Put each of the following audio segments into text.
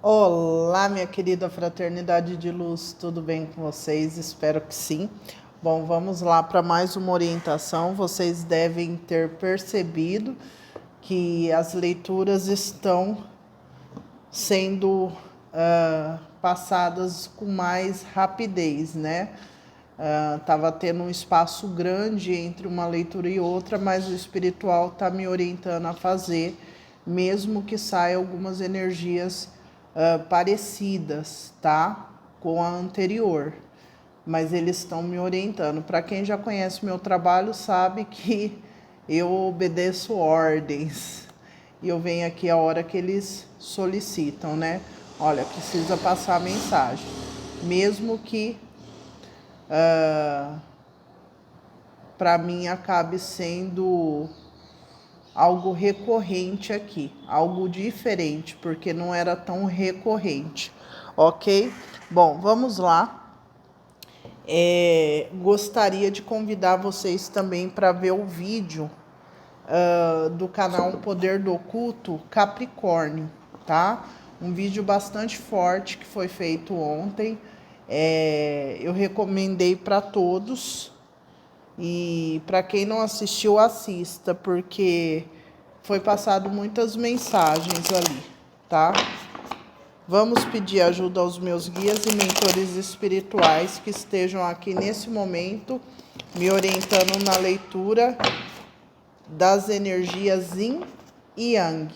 Olá, minha querida fraternidade de luz, tudo bem com vocês? Espero que sim. Bom, vamos lá para mais uma orientação. Vocês devem ter percebido que as leituras estão sendo passadas com mais rapidez, né? Tava tendo um espaço grande entre uma leitura e outra, mas o espiritual está me orientando a fazer, mesmo que saia algumas energias parecidas, tá? Com a anterior. Mas eles estão me orientando. Para quem já conhece meu trabalho, sabe que eu obedeço ordens. E eu venho aqui a hora que eles solicitam, né? Olha, precisa passar a mensagem. Mesmo que para mim acabe sendo algo recorrente aqui, algo diferente, porque não era tão recorrente, ok? Bom, vamos lá. Gostaria de convidar vocês também para ver o vídeo do canal Poder do Oculto Capricórnio, tá? Um vídeo bastante forte que foi feito ontem. Eu recomendei para todos. E para quem não assistiu, assista, porque foi passado muitas mensagens ali, tá? Vamos pedir ajuda aos meus guias e mentores espirituais que estejam aqui nesse momento, me orientando na leitura das energias Yin e Yang.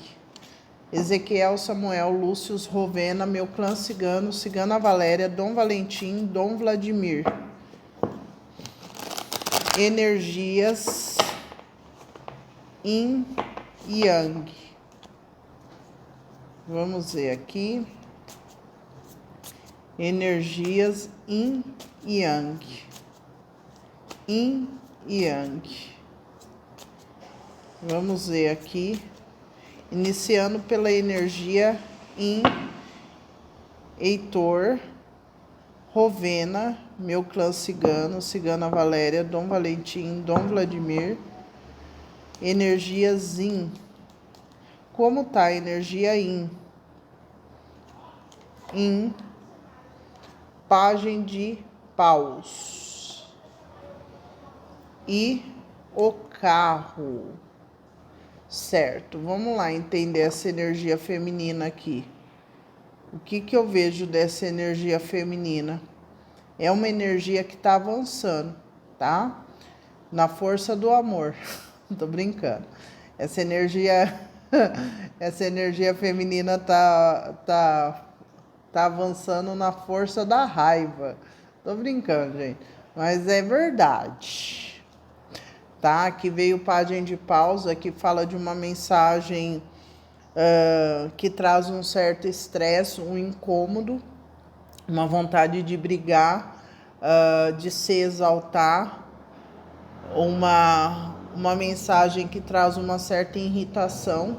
Ezequiel, Samuel, Lúcio, Rovena, meu clã cigano, Cigana Valéria, Dom Valentim, Dom Vladimir. Energias Yin e Yang. Vamos ver aqui. Energias Yin e Yang. Yin e Yang. Vamos ver aqui. Iniciando pela energia Yin, Heitor, Rovena, meu clã cigano, Cigana Valéria, Dom Valentim, Dom Vladimir. Energia Yin. Como tá a energia Yin? Yin, Pagem de Paus. E o carro. Certo, vamos lá entender essa energia feminina aqui. O que eu vejo dessa energia feminina? É uma energia que está avançando, tá? Na força do amor. Tô brincando. Essa energia feminina tá avançando na força da raiva. Tô brincando, gente. Mas é verdade. Tá? Aqui veio o Pajem de Pausa, que fala de uma mensagem que traz um certo estresse, um incômodo, uma vontade de brigar, de se exaltar, uma mensagem que traz uma certa irritação,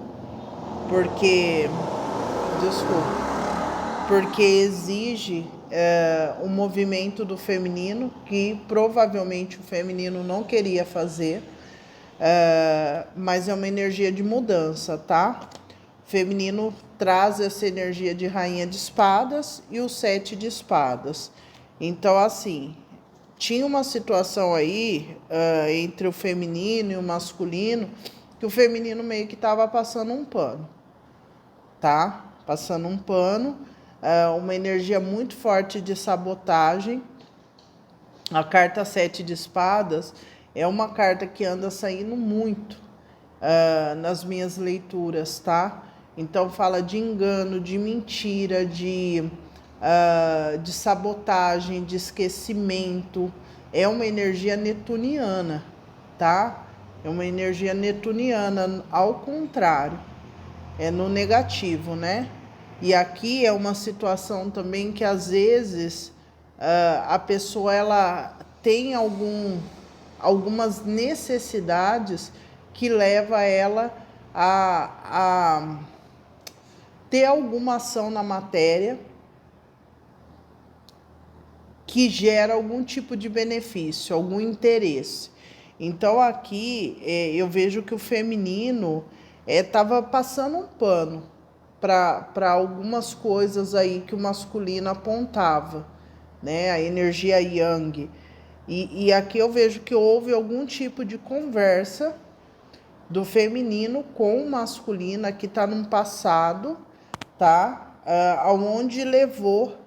porque exige um movimento do feminino que provavelmente o feminino não queria fazer, mas é uma energia de mudança, tá? O feminino traz essa energia de rainha de espadas e o 7 de espadas. Então, assim, tinha uma situação aí entre o feminino e o masculino, que o feminino meio que estava passando um pano, tá? Passando um pano, uma energia muito forte de sabotagem. A carta 7 de espadas é uma carta que anda saindo muito nas minhas leituras, tá? Então fala de engano, de mentira, de sabotagem, de esquecimento. É uma energia netuniana, tá? É uma energia netuniana, ao contrário. É no negativo, né? E aqui é uma situação também que às vezes a pessoa ela tem algumas necessidades que leva ela a ter alguma ação na matéria que gera algum tipo de benefício, algum interesse. Então aqui eu vejo que o feminino estava passando um pano para algumas coisas aí que o masculino apontava, né? A energia yang. E aqui eu vejo que houve algum tipo de conversa do feminino com o masculino, aqui está num passado, tá? Aonde levou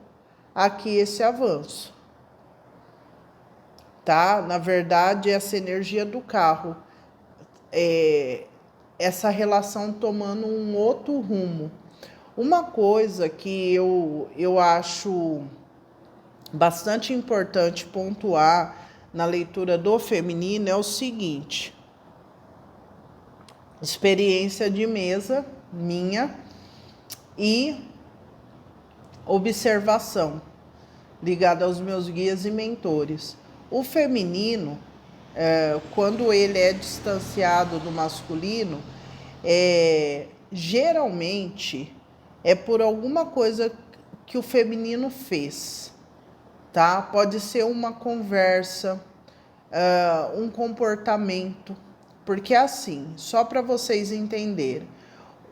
aqui esse avanço, tá? Na verdade, essa energia do carro, essa relação tomando um outro rumo. Uma coisa que eu acho bastante importante pontuar na leitura do feminino é o seguinte: experiência de mesa minha e observação ligada aos meus guias e mentores. O feminino, quando ele é distanciado do masculino, geralmente é por alguma coisa que o feminino fez, tá? Pode ser uma conversa, um comportamento, porque assim, só para vocês entenderem,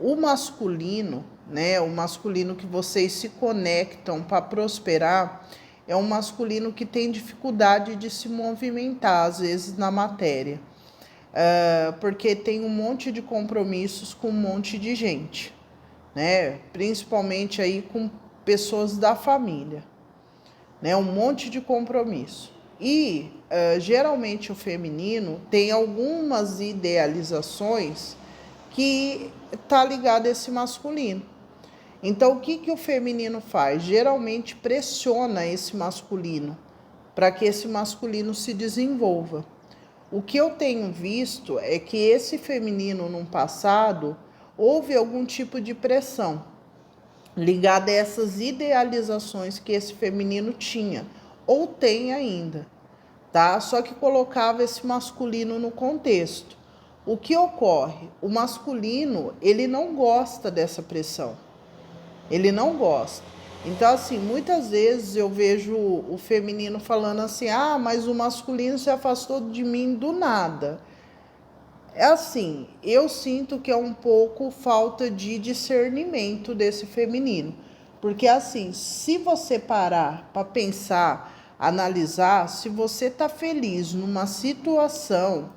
o masculino, né, o masculino que vocês se conectam para prosperar, é um masculino que tem dificuldade de se movimentar, às vezes, na matéria, porque tem um monte de compromissos com um monte de gente, né, principalmente aí com pessoas da família, né, um monte de compromisso. E geralmente o feminino tem algumas idealizações que tá ligado a esse masculino. Então o que o feminino faz? Geralmente pressiona esse masculino para que esse masculino se desenvolva. O que eu tenho visto é que esse feminino no passado houve algum tipo de pressão ligada a essas idealizações que esse feminino tinha ou tem ainda, tá? Só que colocava esse masculino no contexto. O que ocorre? O masculino, ele não gosta dessa pressão. Ele não gosta. Então, assim, muitas vezes eu vejo o feminino falando assim: ah, mas o masculino se afastou de mim do nada. É assim, eu sinto que é um pouco falta de discernimento desse feminino. Porque assim, se você parar para pensar, analisar, se você tá feliz numa situação,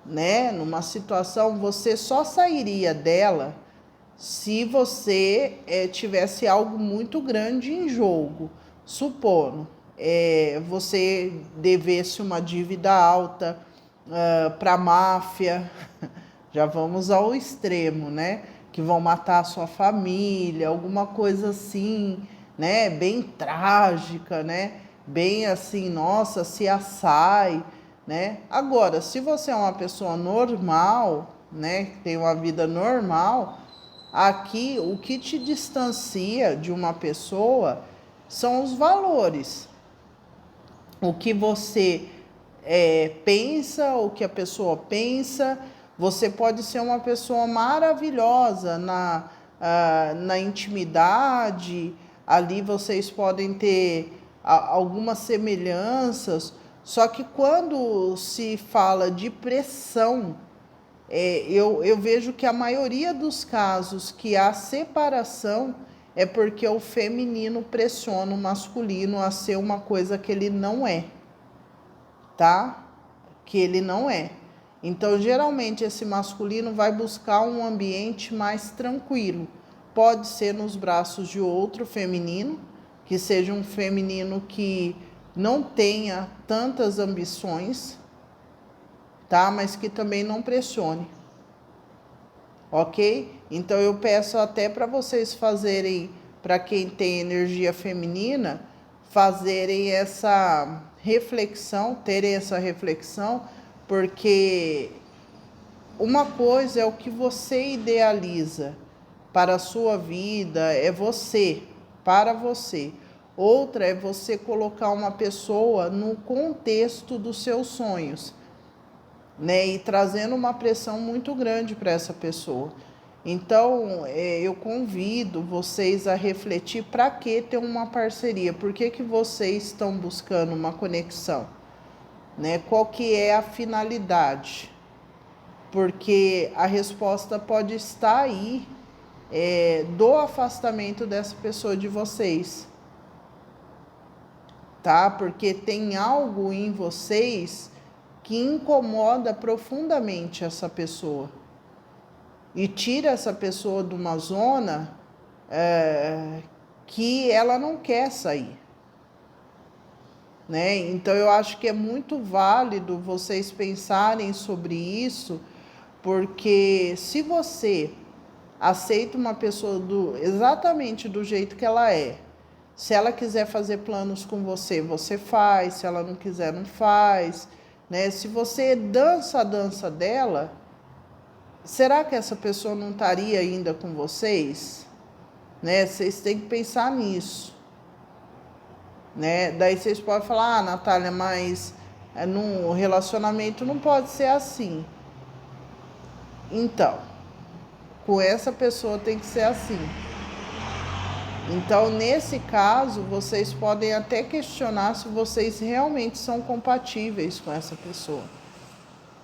né? Numa situação, você só sairia dela se você tivesse algo muito grande em jogo. Supondo, você devesse uma dívida alta para a máfia, já vamos ao extremo, né? Que vão matar a sua família, alguma coisa assim, né? Bem trágica, né? Bem assim, nossa, se assai, né? Agora, se você é uma pessoa normal, né? Que tem uma vida normal, aqui o que te distancia de uma pessoa são os valores. O que você pensa, o que a pessoa pensa. Você pode ser uma pessoa maravilhosa na intimidade, ali vocês podem ter algumas semelhanças, só que quando se fala de pressão, eu vejo que a maioria dos casos que há separação é porque o feminino pressiona o masculino a ser uma coisa que ele não é, tá? Que ele não é. Então, geralmente, esse masculino vai buscar um ambiente mais tranquilo. Pode ser nos braços de outro feminino, que seja um feminino que não tenha tantas ambições, tá? Mas que também não pressione. Ok? Então, eu peço até para vocês fazerem, para quem tem energia feminina, fazerem essa reflexão, terem essa reflexão, porque uma coisa é o que você idealiza para a sua vida, é você, para você. Outra é você colocar uma pessoa no contexto dos seus sonhos, né? E trazendo uma pressão muito grande para essa pessoa. Então, eu convido vocês a refletir para que ter uma parceria, por que vocês estão buscando uma conexão, né? Qual que é a finalidade? Porque a resposta pode estar aí, do afastamento dessa pessoa de vocês, tá? Porque tem algo em vocês que incomoda profundamente essa pessoa e tira essa pessoa de uma zona que ela não quer sair, né? Então eu acho que é muito válido vocês pensarem sobre isso, porque se você aceita uma pessoa exatamente do jeito que ela é, se ela quiser fazer planos com você, você faz, se ela não quiser, não faz, né? Se você dança a dança dela, será que essa pessoa não estaria ainda com vocês? Né? Vocês têm que pensar nisso, né? Daí vocês podem falar, Natália, mas num relacionamento não pode ser assim. Então, com essa pessoa tem que ser assim. Então, nesse caso, vocês podem até questionar se vocês realmente são compatíveis com essa pessoa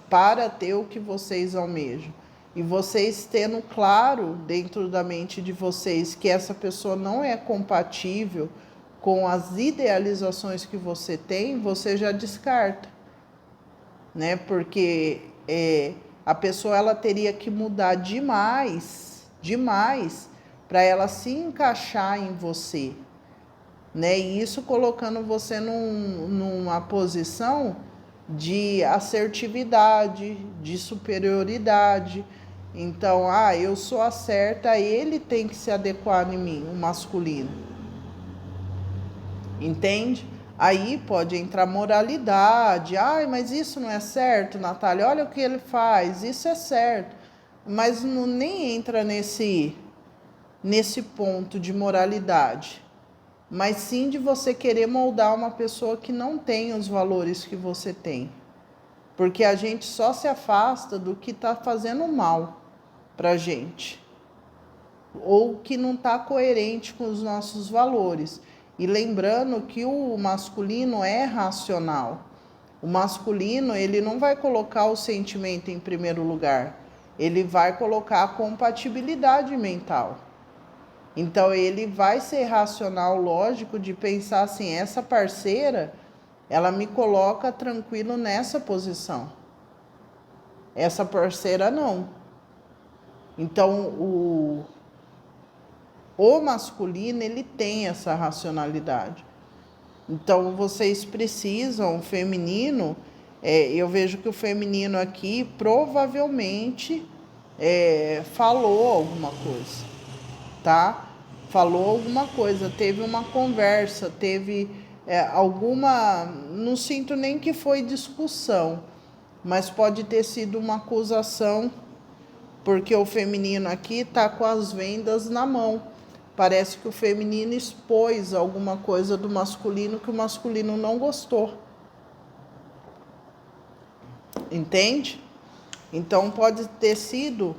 para ter o que vocês almejam. E vocês tendo claro dentro da mente de vocês que essa pessoa não é compatível com as idealizações que você tem, você já descarta, né? Porque a pessoa ela teria que mudar demais para ela se encaixar em você, né? E isso colocando você numa posição de assertividade, de superioridade. Então, eu sou a certa, ele tem que se adequar em mim, o masculino. Entende? Aí pode entrar moralidade. Mas isso não é certo, Natália. Olha o que ele faz. Isso é certo. Mas não, nem entra nesse ponto de moralidade. Mas sim de você querer moldar uma pessoa que não tem os valores que você tem. Porque a gente só se afasta do que está fazendo mal pra gente. Ou que não está coerente com os nossos valores. E lembrando que o masculino é racional. O masculino, ele não vai colocar o sentimento em primeiro lugar. Ele vai colocar a compatibilidade mental. Então, ele vai ser racional, lógico, de pensar assim, essa parceira, ela me coloca tranquilo nessa posição. Essa parceira, não. Então, o masculino, ele tem essa racionalidade. Então, vocês precisam, o feminino, eu vejo que o feminino aqui provavelmente falou alguma coisa, tá? Falou alguma coisa, teve uma conversa, teve alguma... Não sinto nem que foi discussão, mas pode ter sido uma acusação, porque o feminino aqui tá com as vendas na mão. Parece que o feminino expôs alguma coisa do masculino que o masculino não gostou. Entende? Então pode ter sido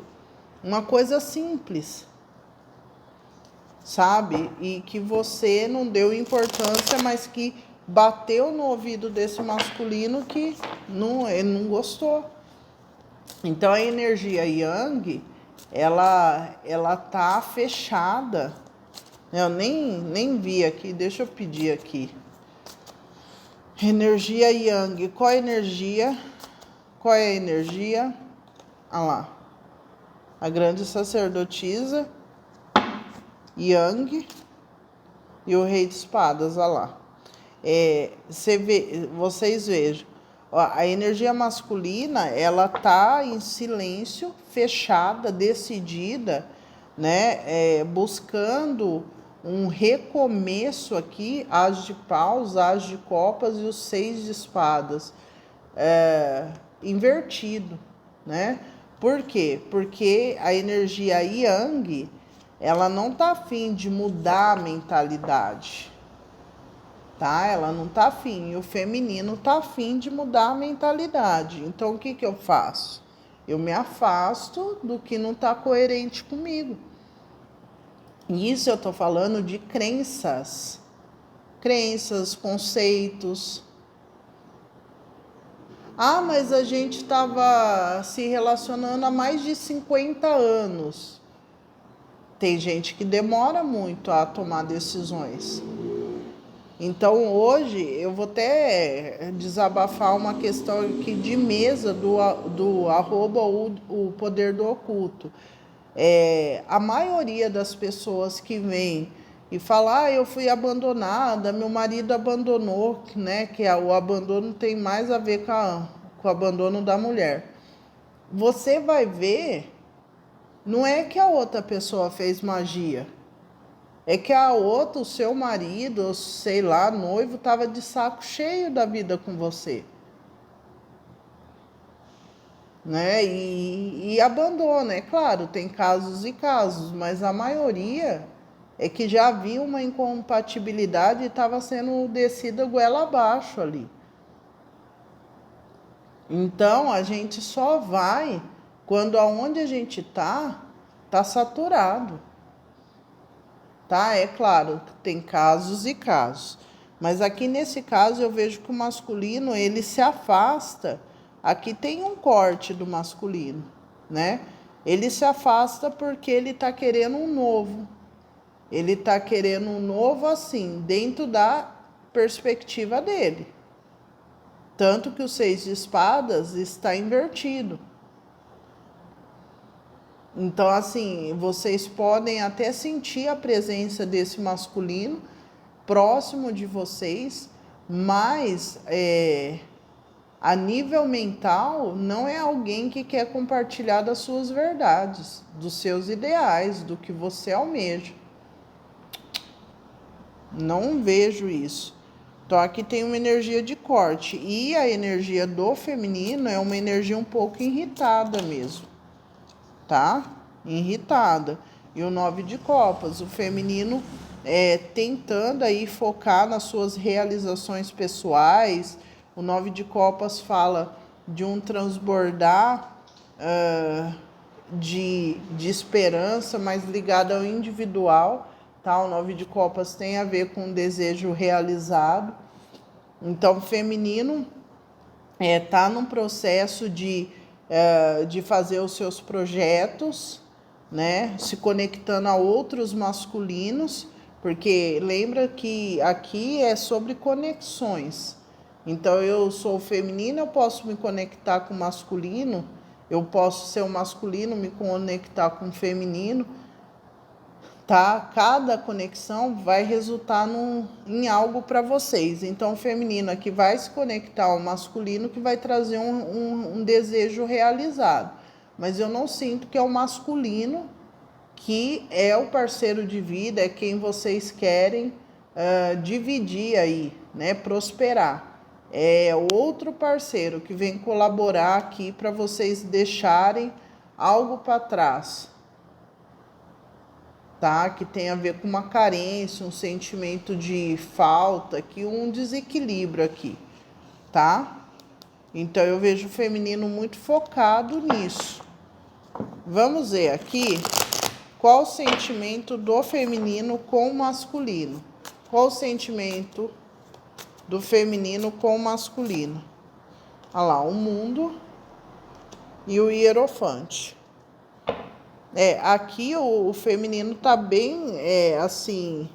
uma coisa simples, sabe? E que você não deu importância, mas que bateu no ouvido desse masculino que ele não gostou. Então a energia Yang, ela tá fechada. Eu nem vi aqui, deixa eu pedir aqui. Energia Yang, qual é a energia? Qual é a energia? Lá. A grande sacerdotisa Yang e o rei de espadas, lá. Vocês vejam, a energia masculina, ela tá em silêncio, fechada, decidida, né? Buscando um recomeço aqui, as de paus, as de copas e os 6 de espadas, invertido, né? Por quê? Porque a energia Yang, ela não tá afim de mudar a mentalidade, tá? Ela não tá afim, e o feminino tá afim de mudar a mentalidade. Então, o que eu faço? Eu me afasto do que não tá coerente comigo. Isso eu tô falando de crenças, conceitos. Mas a gente estava se relacionando há mais de 50 anos. tem gente que demora muito a tomar decisões. Então hoje eu vou até desabafar uma questão aqui de mesa do arroba o poder do oculto. A maioria das pessoas que vem e fala, eu fui abandonada, meu marido abandonou, né? Que o abandono tem mais a ver com o abandono da mulher. Você vai ver, não é que a outra pessoa fez magia. É que a outra, o seu marido, sei lá, noivo, estava de saco cheio da vida com você. Né? E abandona, é claro, tem casos e casos, mas a maioria é que já havia uma incompatibilidade e estava sendo descida goela abaixo ali. Então a gente só vai quando aonde a gente tá saturado. Tá? É claro que tem casos e casos. Mas aqui nesse caso eu vejo que o masculino, ele se afasta. Aqui tem um corte do masculino, né? Ele se afasta porque ele está querendo um novo. Ele está querendo um novo assim, dentro da perspectiva dele. Tanto que o 6 de espadas está invertido. Então, assim, vocês podem até sentir a presença desse masculino próximo de vocês, mas a nível mental não é alguém que quer compartilhar das suas verdades, dos seus ideais, do que você almeja. Não vejo isso. Então, aqui tem uma energia de corte. E a energia do feminino é uma energia um pouco irritada mesmo. Tá? Irritada. E o 9 de copas, o feminino tentando aí focar nas suas realizações pessoais. O 9 de copas fala de um transbordar de esperança, mas ligado ao individual, tá? O 9 de copas tem a ver com um desejo realizado. Então, o feminino tá num processo de fazer os seus projetos, né? Se conectando a outros masculinos, porque lembra que aqui é sobre conexões. Então, eu sou feminina, eu posso me conectar com o masculino, eu posso ser um masculino, me conectar com o feminino, tá? Cada conexão vai resultar em algo para vocês. Então, o feminino aqui vai se conectar ao masculino, que vai trazer um desejo realizado. Mas eu não sinto que é o masculino que é o parceiro de vida, é quem vocês querem dividir aí, né? Prosperar. É outro parceiro que vem colaborar aqui para vocês deixarem algo para trás. Tá? Que tem a ver com uma carência, um sentimento de falta, aqui, um desequilíbrio aqui, tá? Então eu vejo o feminino muito focado nisso. Vamos ver aqui qual o sentimento do feminino com o masculino. Qual o sentimento do feminino com o masculino? Olha lá, o mundo e o hierofante. Aqui o feminino tá bem, assim,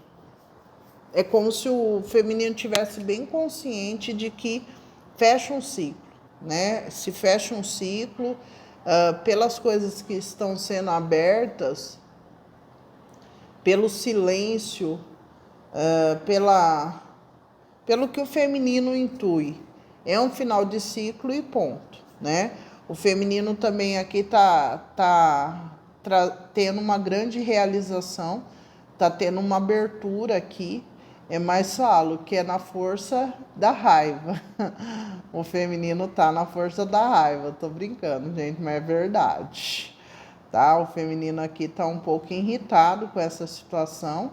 é como se o feminino tivesse bem consciente de que fecha um ciclo, né? Se fecha um ciclo, pelas coisas que estão sendo abertas, pelo silêncio, pelo que o feminino intui. É um final de ciclo e ponto, né? O feminino também aqui tá tendo uma grande realização, tá tendo uma abertura aqui, mais falo que é na força da raiva. O feminino tá na força da raiva, tô brincando, gente, mas é verdade, tá? O feminino aqui tá um pouco irritado com essa situação,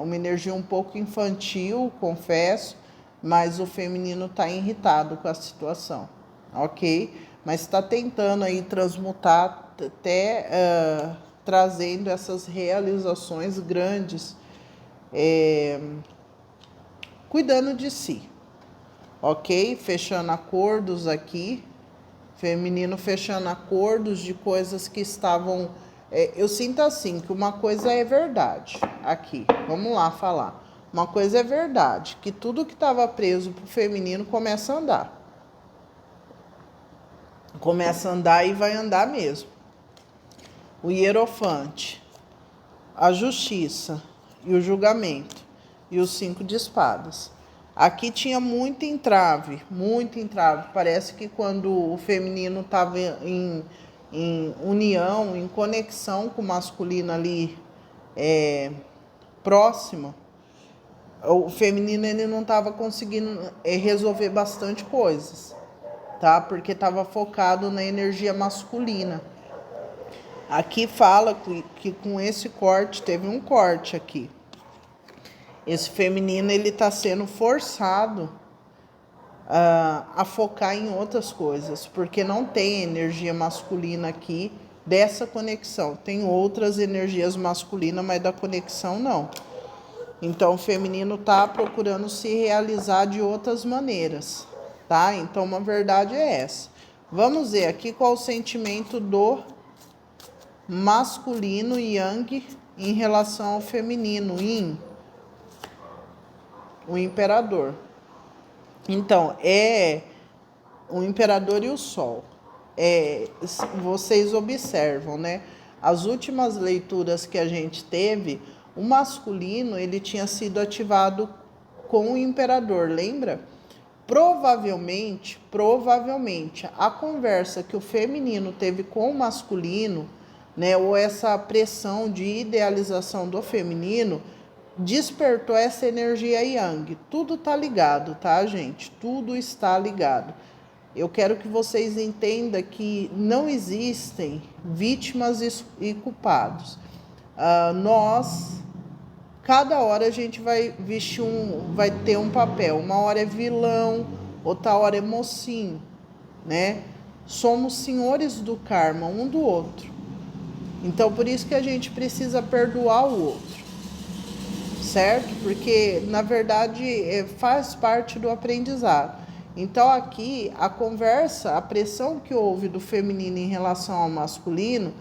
uma energia um pouco infantil, confesso, mas o feminino tá irritado com a situação, ok? Mas está tentando aí transmutar, até trazendo essas realizações grandes, cuidando de si, ok? Fechando acordos aqui, feminino fechando acordos de coisas que estavam Eu sinto assim, que uma coisa é verdade aqui. Vamos lá falar. Uma coisa é verdade, que tudo que estava preso pro feminino começa a andar. Começa a andar e vai andar mesmo. O hierofante, a justiça e o julgamento e os 5 de espadas. Aqui tinha muito entrave, muito entrave. Parece que quando o feminino estava em união, em conexão com o masculino ali próximo, o feminino ele não estava conseguindo resolver bastante coisas, tá? Porque estava focado na energia masculina. Aqui fala que com esse corte, teve um corte aqui. Esse feminino ele está sendo forçado a focar em outras coisas, porque não tem energia masculina aqui dessa conexão. Tem outras energias masculinas, mas da conexão não. Então o feminino está procurando se realizar de outras maneiras, tá? Então uma verdade é essa. Vamos ver aqui qual o sentimento do masculino Yang em relação ao feminino Yin, o imperador. Então, o imperador e o sol. Vocês observam, né? As últimas leituras que a gente teve, o masculino ele tinha sido ativado com o imperador, lembra? Provavelmente, a conversa que o feminino teve com o masculino, né, ou essa pressão de idealização do feminino, despertou essa energia yang. Tudo tá ligado, tá, gente? Tudo está ligado. Eu quero que vocês entendam que não existem vítimas e culpados. Cada hora a gente vai vestir vai ter um papel. Uma hora é vilão, outra hora é mocinho, né? Somos senhores do karma, um do outro. Então, por isso que a gente precisa perdoar o outro, certo? Porque, na verdade, faz parte do aprendizado. Então, aqui, a conversa, a pressão que houve do feminino em relação ao masculino,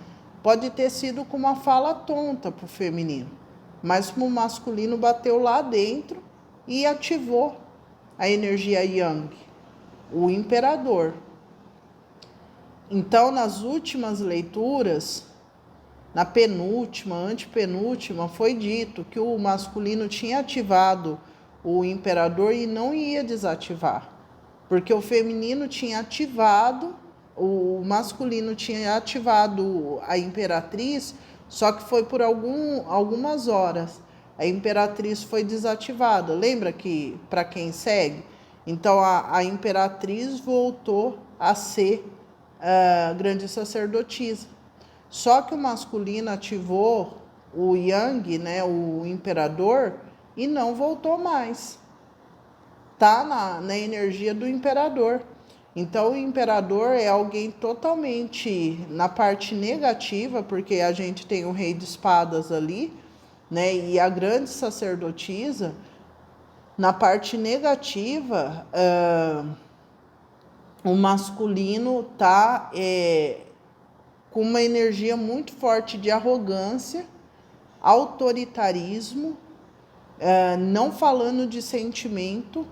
pode ter sido com uma fala tonta para o feminino, mas o masculino bateu lá dentro e ativou a energia yang, o imperador. Então, nas últimas leituras, na penúltima, antepenúltima, foi dito que o masculino tinha ativado o imperador e não ia desativar, porque o feminino tinha ativado, o masculino tinha ativado a imperatriz, só que foi por algumas horas. A imperatriz foi desativada. Lembra que, para quem segue? Então, a imperatriz voltou a ser a grande sacerdotisa. Só que o masculino ativou o yang, né, o imperador, e não voltou mais. Tá na energia do imperador. Então, o imperador é alguém totalmente na parte negativa, porque a gente tem o rei de espadas ali, né, e a grande sacerdotisa. Na parte negativa, o masculino tá com uma energia muito forte de arrogância, autoritarismo, não falando de sentimento,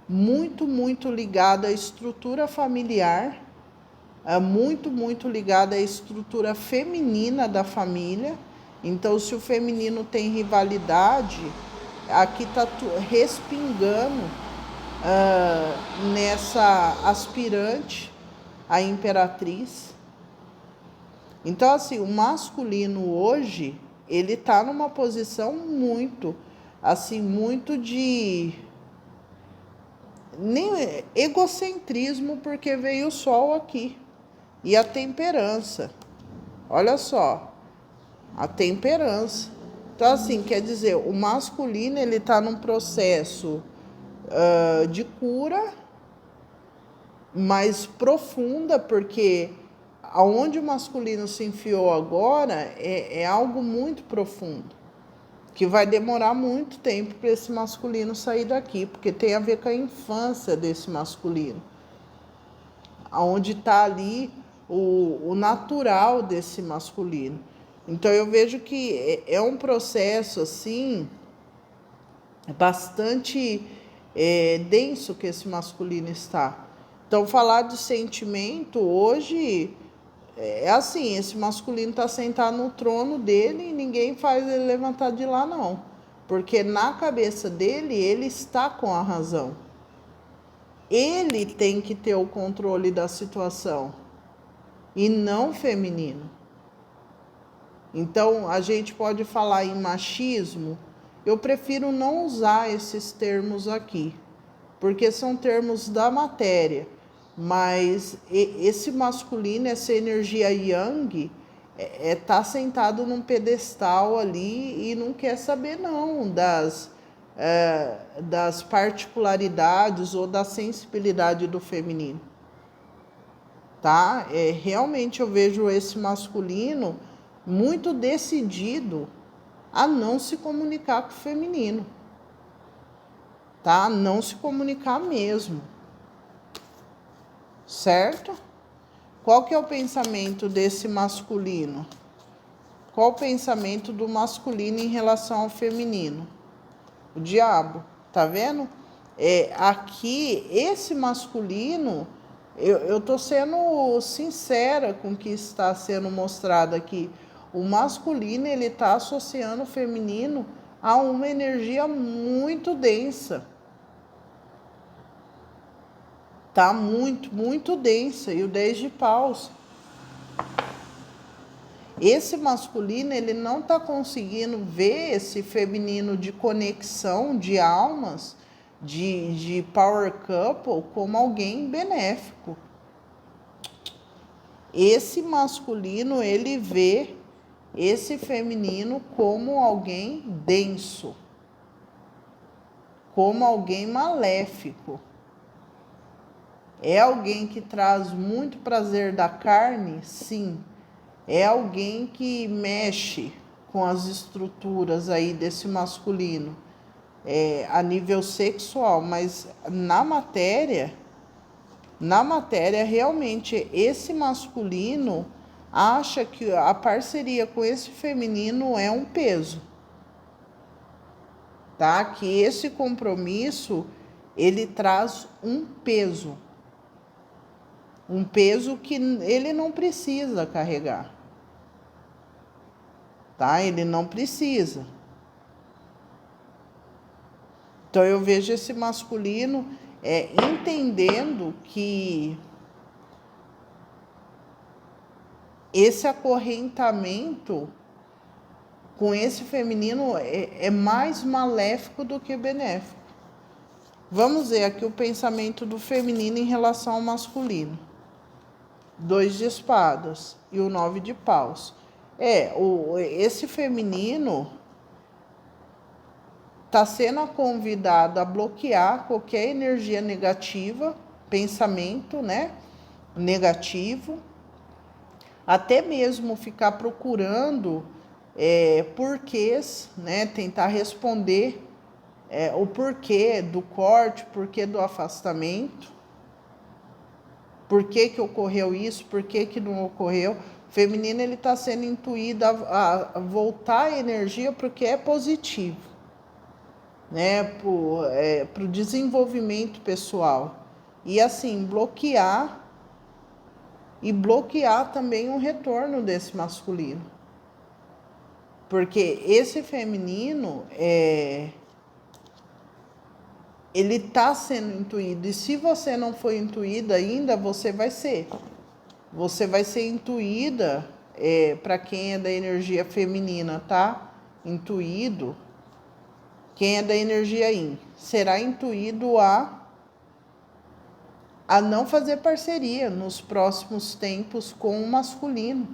muito ligado à estrutura familiar, muito ligado à estrutura feminina da família. Então, se o feminino tem rivalidade, aqui está respingando nessa aspirante, a imperatriz. Então, assim, o masculino hoje, ele está numa posição muito de nem egocentrismo, porque veio o sol aqui. E a temperança. Olha só, a temperança. Então, assim, quer dizer, o masculino, ele está num processo de cura mais profunda, porque aonde o masculino se enfiou agora é algo muito profundo, que vai demorar muito tempo para esse masculino sair daqui, porque tem a ver com a infância desse masculino, onde está ali o natural desse masculino. Então eu vejo que é um processo assim bastante denso que esse masculino está. Então falar de sentimento hoje é assim, esse masculino está sentado no trono dele e ninguém faz ele levantar de lá não, porque na cabeça dele ele está com a razão. Ele tem que ter o controle da situação e não o feminino. Então, a gente pode falar em machismo, eu prefiro não usar esses termos aqui, porque são termos da matéria, mas esse masculino, essa energia yang, tá sentado num pedestal ali e não quer saber não das particularidades ou da sensibilidade do feminino, tá? Realmente eu vejo esse masculino muito decidido a não se comunicar com o feminino, tá? Não se comunicar mesmo, certo? Qual que é o pensamento desse masculino? Qual o pensamento do masculino em relação ao feminino? O diabo, tá vendo? Aqui, esse masculino, eu tô sendo sincera com o que está sendo mostrado aqui. O masculino, ele tá associando o feminino a uma energia muito densa. Tá muito densa. E o 10 de paus. Esse masculino, ele não tá conseguindo ver esse feminino de conexão de almas, de power couple, como alguém benéfico. Esse masculino, ele vê esse feminino como alguém denso, como alguém maléfico. É alguém que traz muito prazer da carne? Sim. É alguém que mexe com as estruturas aí desse masculino a nível sexual, mas na matéria realmente esse masculino acha que a parceria com esse feminino é um peso, tá? Que esse compromisso, ele traz um peso que ele não precisa carregar, tá? Ele não precisa. Então eu vejo esse masculino entendendo que esse acorrentamento com esse feminino é mais maléfico do que benéfico. Vamos ver aqui o pensamento do feminino em relação ao masculino. 2 de espadas e o 9 de paus. Esse feminino está sendo convidado a bloquear qualquer energia negativa, pensamento, né, negativo, até mesmo ficar procurando porquês, né, tentar responder o porquê do corte, porquê do afastamento, por que ocorreu isso, por que não ocorreu. O feminino, ele está sendo intuído a voltar a energia porque é positivo, né, para o desenvolvimento pessoal. E assim, bloquear também o retorno desse masculino. Porque esse feminino, ele está sendo intuído. E se você não foi intuída ainda, você vai ser. Você vai ser intuída, para quem é da energia feminina, tá? Intuído. Quem é da energia yin será intuído a não fazer parceria nos próximos tempos com o masculino,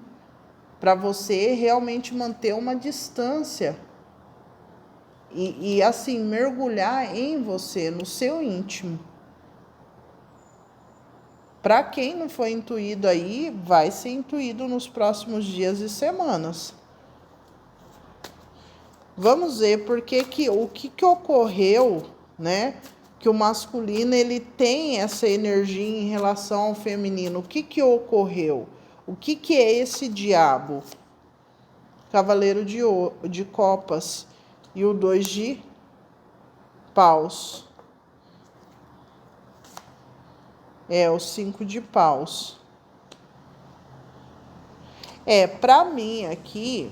para você realmente manter uma distância e assim mergulhar em você, no seu íntimo. Para quem não foi intuído aí, vai ser intuído nos próximos dias e semanas. Vamos ver o que ocorreu, né? Que o masculino, ele tem essa energia em relação ao feminino. O que ocorreu? O que é esse diabo? cavaleiro de copas e o 2 de paus. O 5 de paus. Para mim aqui,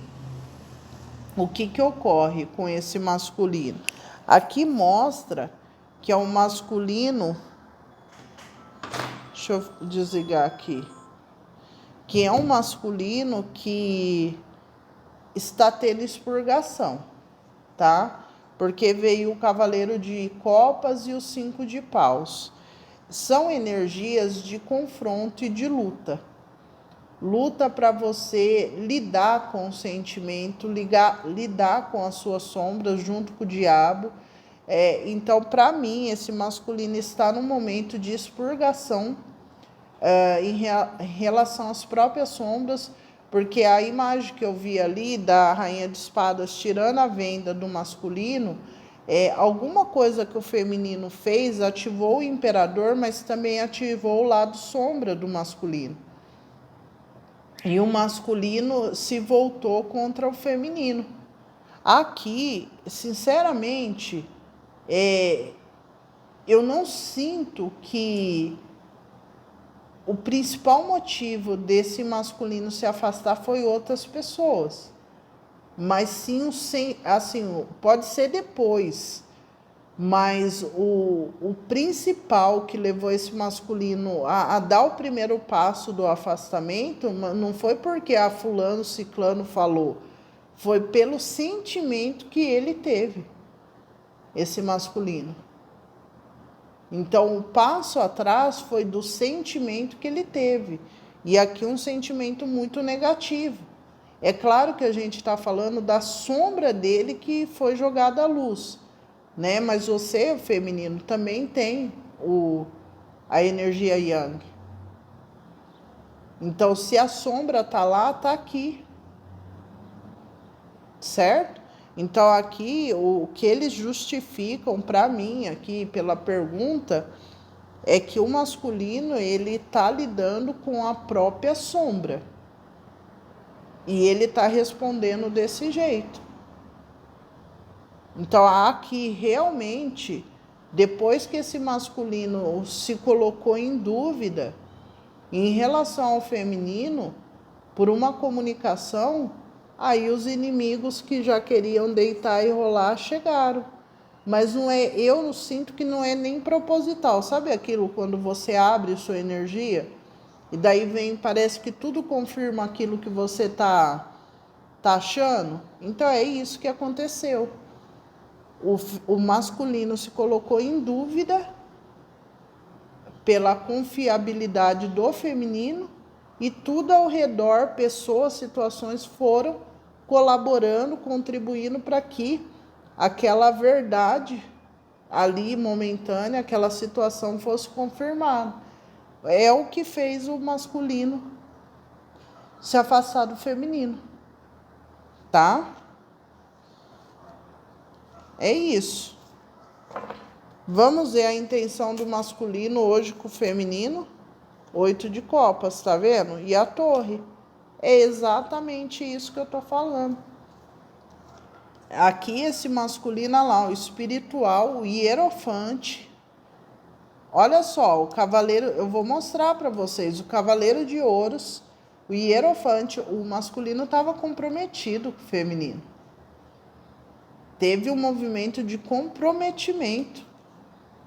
o que ocorre com esse masculino? Aqui mostra que é um masculino, deixa eu desligar aqui, que é um masculino que está tendo expurgação, tá? Porque veio o cavaleiro de copas e o 5 de paus. São energias de confronto e de luta. Luta para você lidar com o sentimento, lidar com as suas sombras junto com o diabo. Então, para mim, esse masculino está num momento de expurgação em relação às próprias sombras, porque a imagem que eu vi ali da rainha de espadas tirando a venda do masculino, alguma coisa que o feminino fez ativou o imperador, mas também ativou o lado sombra do masculino. E o masculino se voltou contra o feminino. Aqui, sinceramente, eu não sinto que o principal motivo desse masculino se afastar foi outras pessoas. Mas sim, assim, pode ser depois. Mas o principal que levou esse masculino a dar o primeiro passo do afastamento não foi porque a fulano, ciclano falou. Foi pelo sentimento que ele teve, esse masculino. Então, o passo atrás foi do sentimento que ele teve. E aqui um sentimento muito negativo. É claro que a gente está falando da sombra dele que foi jogada à luz, né? Mas você, o feminino, também tem a energia yang. Então, se a sombra está lá, está aqui. Certo? Então, aqui, o que eles justificam para mim, aqui, pela pergunta, é que o masculino, ele está lidando com a própria sombra. E ele está respondendo desse jeito. Então, aqui, realmente, depois que esse masculino se colocou em dúvida em relação ao feminino, por uma comunicação, aí os inimigos que já queriam deitar e rolar chegaram. Mas não é, eu sinto que não é nem proposital. Sabe aquilo quando você abre sua energia e daí vem, parece que tudo confirma aquilo que você tá achando? Então é isso que aconteceu. O masculino se colocou em dúvida pela confiabilidade do feminino e tudo ao redor, pessoas, situações foram colaborando, contribuindo para que aquela verdade ali momentânea, aquela situação fosse confirmada. É o que fez o masculino se afastar do feminino, tá? É isso. Vamos ver a intenção do masculino hoje com o feminino. 8 de copas, tá vendo? E a torre. É exatamente isso que eu tô falando. Aqui esse masculino, lá, o espiritual, o hierofante. Olha só, o cavaleiro, eu vou mostrar para vocês. O cavaleiro de ouros, o hierofante, o masculino estava comprometido com o feminino. Teve um movimento de comprometimento.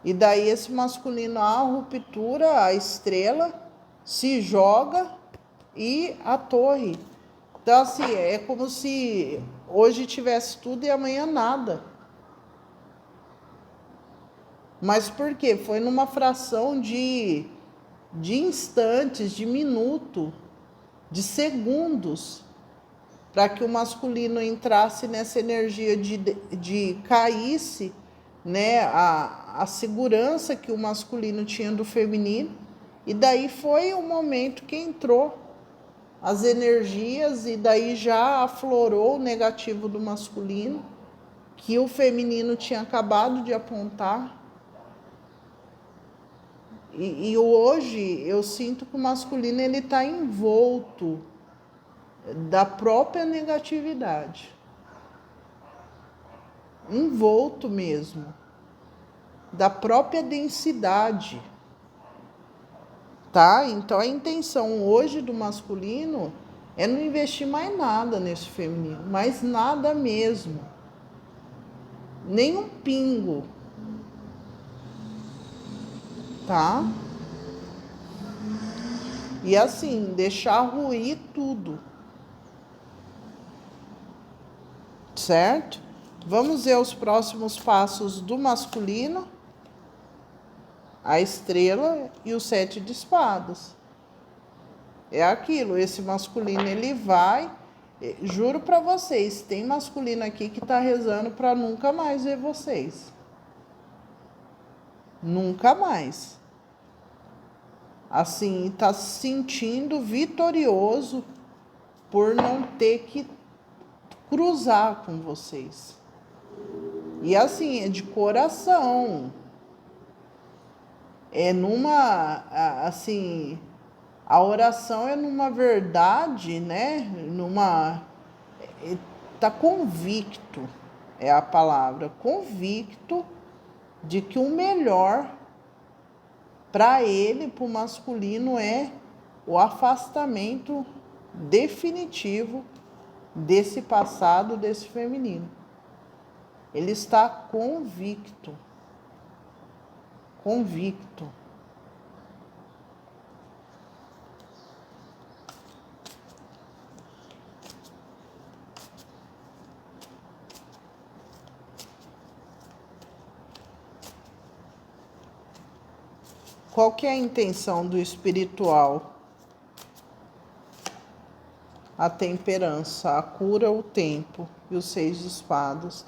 E daí esse masculino, a ruptura, a estrela, se joga e a torre. Então, assim, é como se hoje tivesse tudo e amanhã nada. Mas por quê? Foi numa fração de instantes, de minuto, de segundos, para que o masculino entrasse nessa energia de caísse, né, a segurança que o masculino tinha do feminino. E daí foi o momento que entrou as energias e daí já aflorou o negativo do masculino, que o feminino tinha acabado de apontar. E hoje eu sinto que o masculino ele está envolto da própria negatividade. Envolto mesmo. Da própria densidade. Tá? Então a intenção hoje do masculino é não investir mais nada nesse feminino. Mais nada mesmo. Nem um pingo. Tá? E assim, deixar ruir tudo. Certo? Vamos ver os próximos passos do masculino. A estrela e o 7 de espadas. É aquilo, esse masculino ele vai... Juro pra vocês, tem masculino aqui que tá rezando pra nunca mais ver vocês. Nunca mais. Assim, tá se sentindo vitorioso por não ter que cruzar com vocês. E assim, é de coração. É numa, assim, a oração é numa verdade, né? Tá convicto, é a palavra, convicto de que o melhor para ele, para o masculino, é o afastamento definitivo desse passado, desse feminino. Ele está convicto. Convicto. Qual que é a intenção do espiritual? A temperança, a cura, o tempo e os 6 de espadas.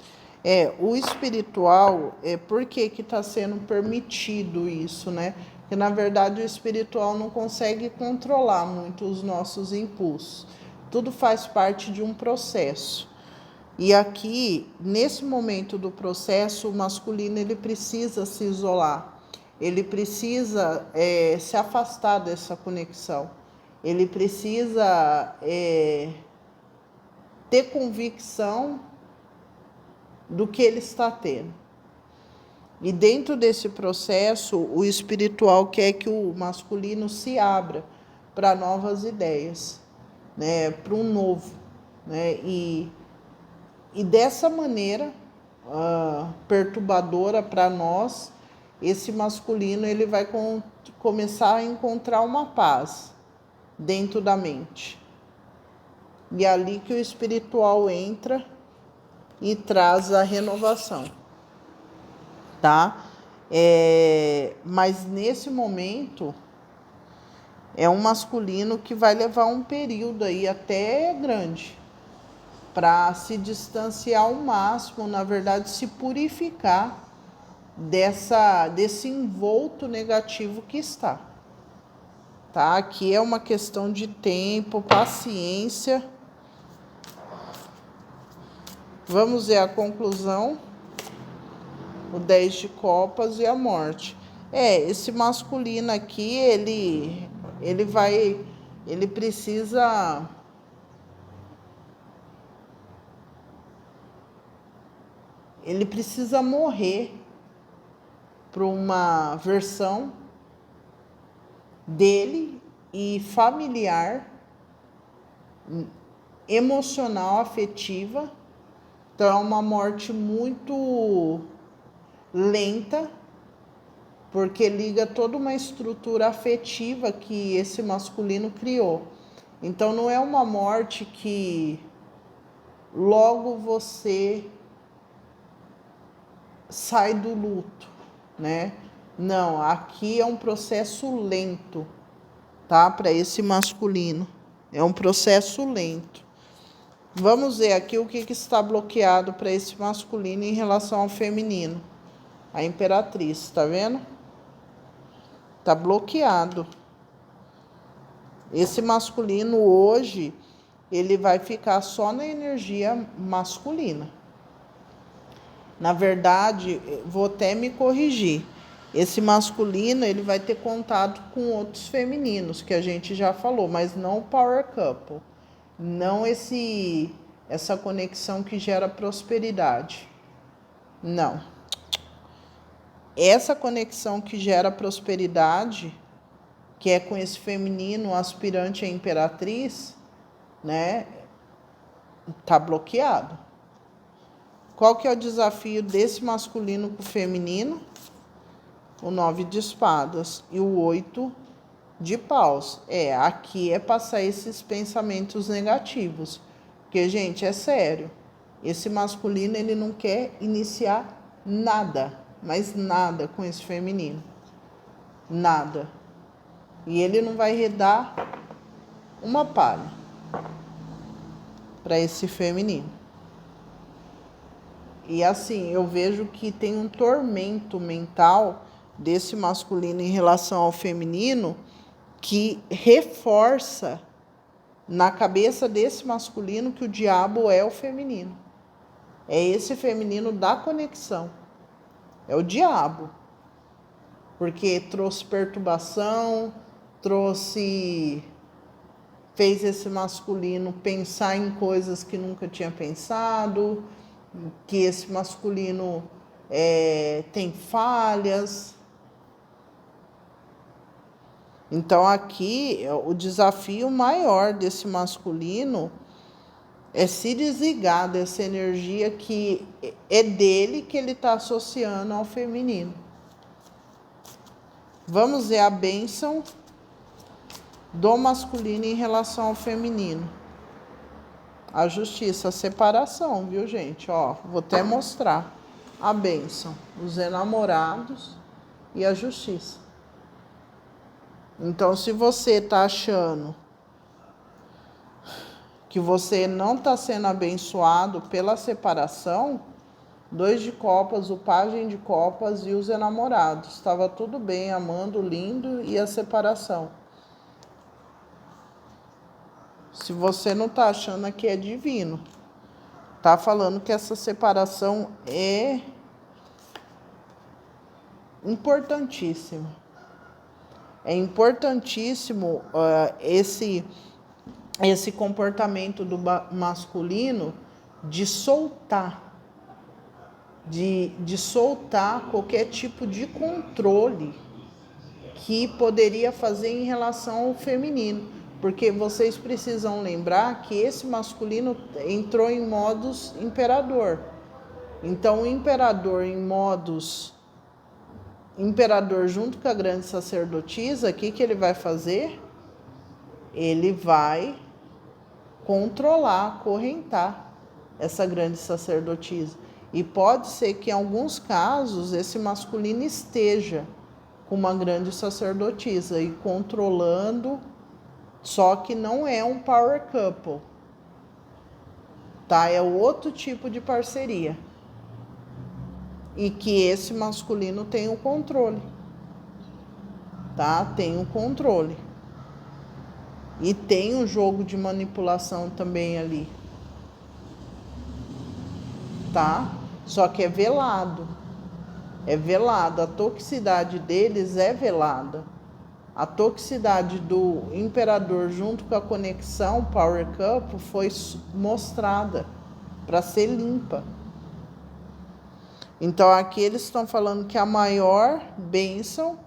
O espiritual, por que que está sendo permitido isso, né? Porque, na verdade, o espiritual não consegue controlar muito os nossos impulsos. Tudo faz parte de um processo. E aqui, nesse momento do processo, o masculino ele precisa se isolar. Ele precisa se afastar dessa conexão. Ele precisa ter convicção do que ele está tendo. E dentro desse processo, o espiritual quer que o masculino se abra para novas ideias, né, para um novo, né, e dessa maneira perturbadora para nós, esse masculino ele vai começar a encontrar uma paz dentro da mente. E é ali que o espiritual entra e traz a renovação, tá? Mas nesse momento é um masculino que vai levar um período aí até grande para se distanciar ao máximo, na verdade, se purificar desse envolto negativo que está. Tá? Aqui é uma questão de tempo, paciência. Vamos ver a conclusão. O 10 de copas e a morte. Esse masculino aqui, ele precisa morrer para uma versão dele e familiar, emocional, afetiva. Então é uma morte muito lenta, porque liga toda uma estrutura afetiva que esse masculino criou. Então não é uma morte que logo você sai do luto, né? Não, aqui é um processo lento, tá? Para esse masculino. É um processo lento. Vamos ver aqui o que está bloqueado para esse masculino em relação ao feminino. A imperatriz, tá vendo? Tá bloqueado. Esse masculino hoje, ele vai ficar só na energia masculina. Na verdade, vou até me corrigir. Esse masculino, ele vai ter contato com outros femininos, que a gente já falou, mas não o power couple. não essa conexão que gera prosperidade. Não. Essa conexão que gera prosperidade, que é com esse feminino aspirante à imperatriz, né? Tá bloqueado. Qual que é o desafio desse masculino com o feminino? O 9 de espadas e o 8 de paus. Aqui é passar esses pensamentos negativos. Porque, gente, é sério. Esse masculino, ele não quer iniciar nada, mas nada com esse feminino. Nada. E ele não vai redar uma palha para esse feminino. E assim, eu vejo que tem um tormento mental desse masculino em relação ao feminino que reforça na cabeça desse masculino que o diabo é o feminino. É esse feminino da conexão. É o diabo. Porque trouxe perturbação, fez esse masculino pensar em coisas que nunca tinha pensado, que esse masculino tem falhas. Então aqui o desafio maior desse masculino é se desligar dessa energia que é dele, que ele está associando ao feminino. Vamos ver a bênção do masculino em relação ao feminino. A justiça, a separação, viu, gente? Ó, vou até mostrar a bênção, os enamorados e a justiça. Então, se você tá achando que você não está sendo abençoado pela separação, 2 de copas, o pajem de copas e os enamorados. Estava tudo bem, amando, lindo, e a separação. Se você não está achando que é divino, tá falando que essa separação é importantíssima. É importantíssimo esse comportamento do masculino de soltar, de soltar qualquer tipo de controle que poderia fazer em relação ao feminino. Porque vocês precisam lembrar que esse masculino entrou em modus imperador. Então, o imperador em modus imperador junto com a grande sacerdotisa, o que ele vai fazer? Ele vai controlar, acorrentar essa grande sacerdotisa. E pode ser que em alguns casos esse masculino esteja com uma grande sacerdotisa e controlando, só que não é um power couple, tá? É outro tipo de parceria. E que esse masculino tem o controle, tá? Tem o controle. E tem um jogo de manipulação também ali, tá? Só que é velado. É velado. A toxicidade deles é velada. A toxicidade do imperador junto com a conexão Power Couple foi mostrada para ser limpa. Então aqui eles estão falando que a maior bênção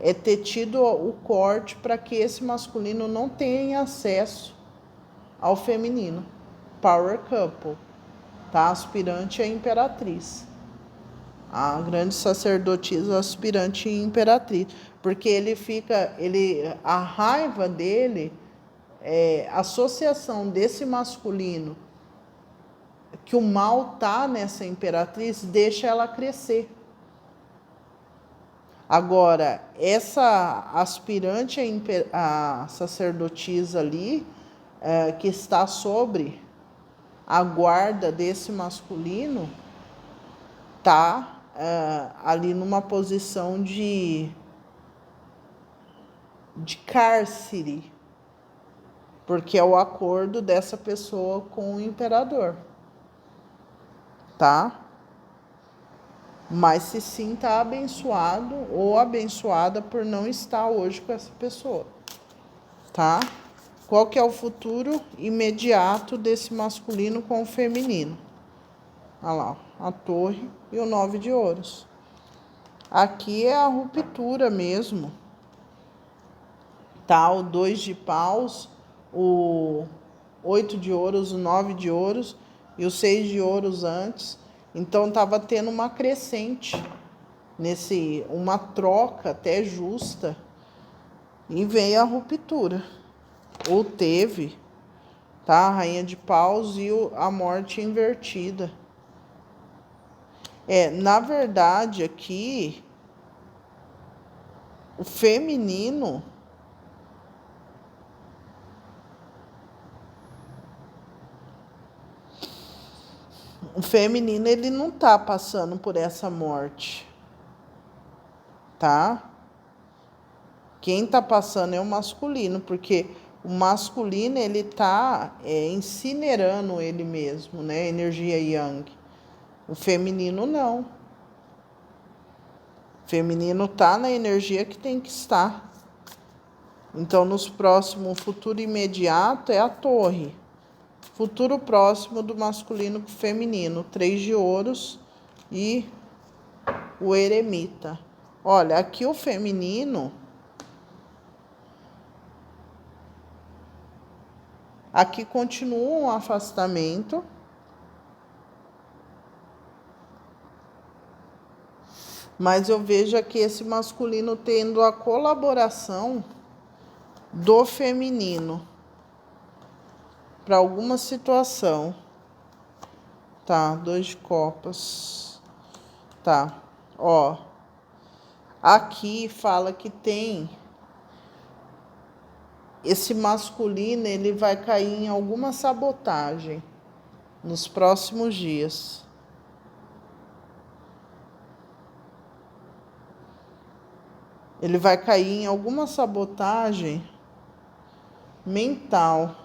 é ter tido o corte para que esse masculino não tenha acesso ao feminino. Power Couple, tá? Aspirante à imperatriz. A grande sacerdotisa aspirante à imperatriz. Porque a raiva dele, a associação desse masculino, que o mal tá nessa imperatriz, deixa ela crescer. Agora, essa aspirante a sacerdotisa ali, que está sobre a guarda desse masculino, tá ali numa posição de cárcere, porque é o acordo dessa pessoa com o imperador, tá? Mas se sinta abençoado ou abençoada por não estar hoje com essa pessoa, tá? Qual que é o futuro imediato desse masculino com o feminino? Olha lá, a torre e o 9 de ouros. Aqui é a ruptura mesmo. Tá, o 2 de paus, o 8 de ouros, o 9 de ouros e o 6 de ouros antes. Então estava tendo uma crescente, uma troca até justa. E veio a ruptura. Ou teve, tá? A rainha de paus e a morte invertida. Na verdade, aqui, o feminino ele não tá passando por essa morte, tá? Quem tá passando é o masculino, porque o masculino, ele tá incinerando ele mesmo, né? Energia yang. O feminino, não. O feminino tá na energia que tem que estar. Então, nos próximos, o futuro imediato é a torre. Futuro próximo do masculino com o feminino. 3 de ouros e o eremita. Olha, aqui o feminino... Aqui continua um afastamento. Mas eu vejo aqui esse masculino tendo a colaboração do feminino para alguma situação. Tá, 2 de copas. Tá, ó. Aqui fala que tem... Esse masculino, ele vai cair em alguma sabotagem nos próximos dias. Ele vai cair em alguma sabotagem mental.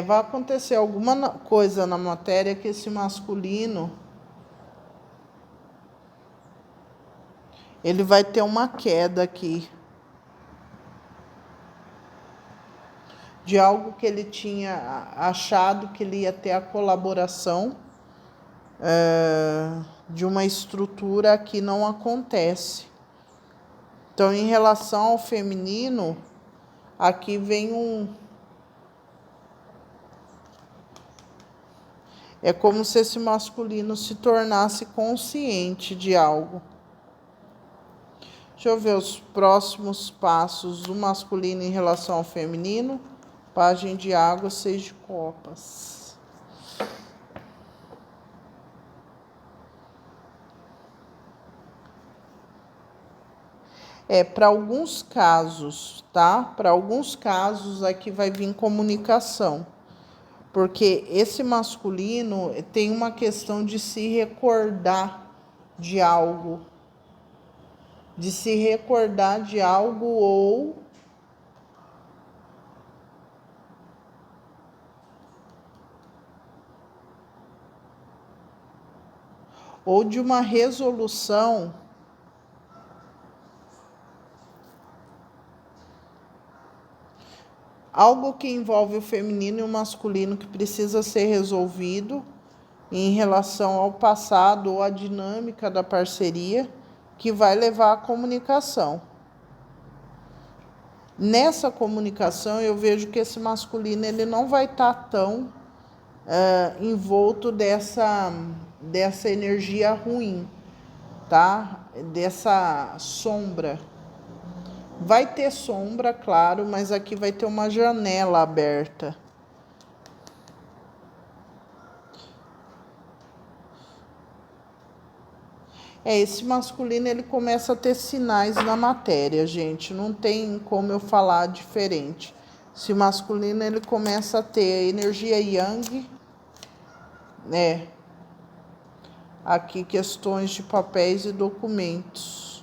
Vai acontecer alguma coisa na matéria que esse masculino... Ele vai ter uma queda aqui. De algo que ele tinha achado que ele ia ter a colaboração de uma estrutura que não acontece. Então, em relação ao feminino, aqui vem é como se esse masculino se tornasse consciente de algo. Deixa eu ver os próximos passos do masculino em relação ao feminino. Pajem de água, 6 de copas. Para alguns casos, tá? Para alguns casos aqui vai vir comunicação. Porque esse masculino tem uma questão de se recordar de algo. De se recordar de algo ou de uma resolução algo que envolve o feminino e o masculino que precisa ser resolvido em relação ao passado ou à dinâmica da parceria que vai levar à comunicação. Nessa comunicação, eu vejo que esse masculino ele não vai estar tão envolto dessa energia ruim, tá? Dessa sombra. Vai ter sombra, claro, mas aqui vai ter uma janela aberta. Esse masculino, ele começa a ter sinais na matéria, gente. Não tem como eu falar diferente. Esse masculino, ele começa a ter energia yang, né? Aqui, questões de papéis e documentos.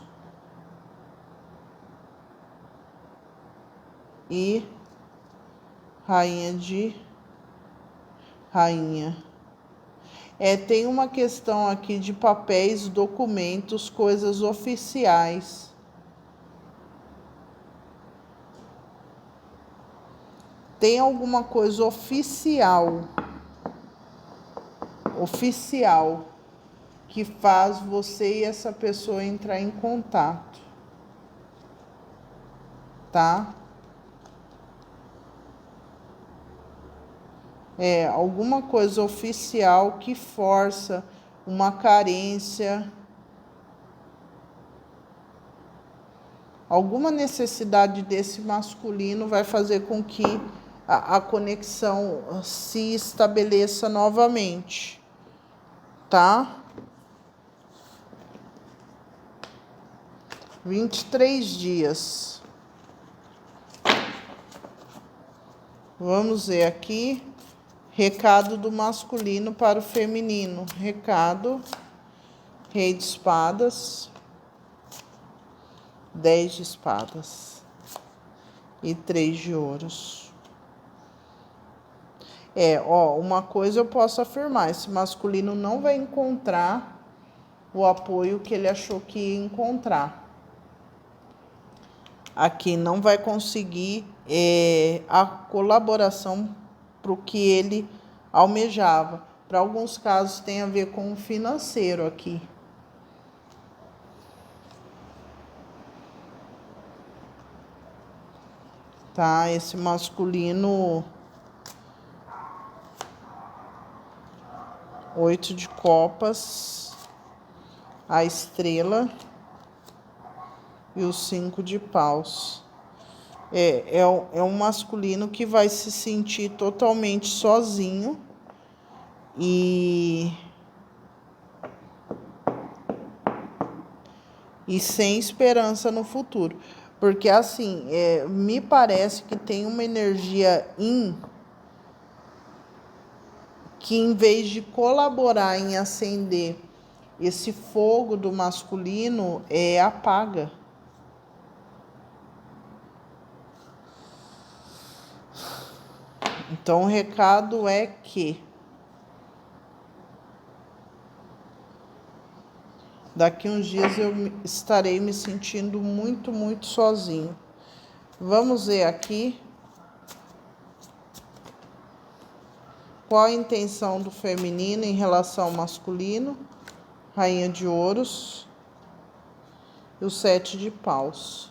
E rainha. Tem uma questão aqui de papéis, documentos, coisas oficiais. Tem alguma coisa oficial que faz você e essa pessoa entrar em contato, tá? Alguma coisa oficial que força uma carência, alguma necessidade desse masculino vai fazer com que a conexão se estabeleça novamente, tá? 23 dias. Vamos ver aqui. Recado do masculino para o feminino. Recado. Rei de espadas. 10 de espadas. E 3 de ouros. Uma coisa eu posso afirmar. Esse masculino não vai encontrar o apoio que ele achou que ia encontrar. Aqui não vai conseguir a colaboração para o que ele almejava. Para alguns casos tem a ver com o financeiro aqui. Tá? Esse masculino 8 de copas, a estrela e o 5 de paus. É um masculino que vai se sentir totalmente sozinho e sem esperança no futuro. Porque, assim, me parece que tem uma energia que, em vez de colaborar em acender esse fogo do masculino, apaga. Então, o recado é que daqui uns dias eu estarei me sentindo muito, muito sozinho. Vamos ver aqui qual a intenção do feminino em relação ao masculino. Rainha de ouros e o 7 de paus.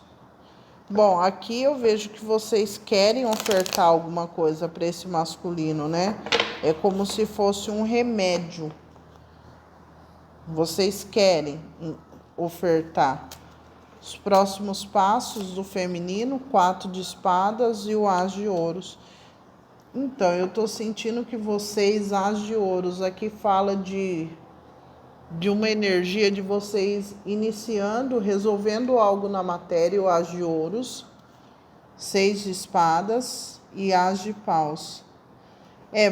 Bom, aqui eu vejo que vocês querem ofertar alguma coisa para esse masculino, né? É como se fosse um remédio. Vocês querem ofertar. Os próximos passos do feminino, 4 de espadas e o as de ouros. Então, eu tô sentindo que vocês, as de ouros, aqui fala de uma energia de vocês iniciando, resolvendo algo na matéria, o as de ouros, 6 de espadas e as de paus.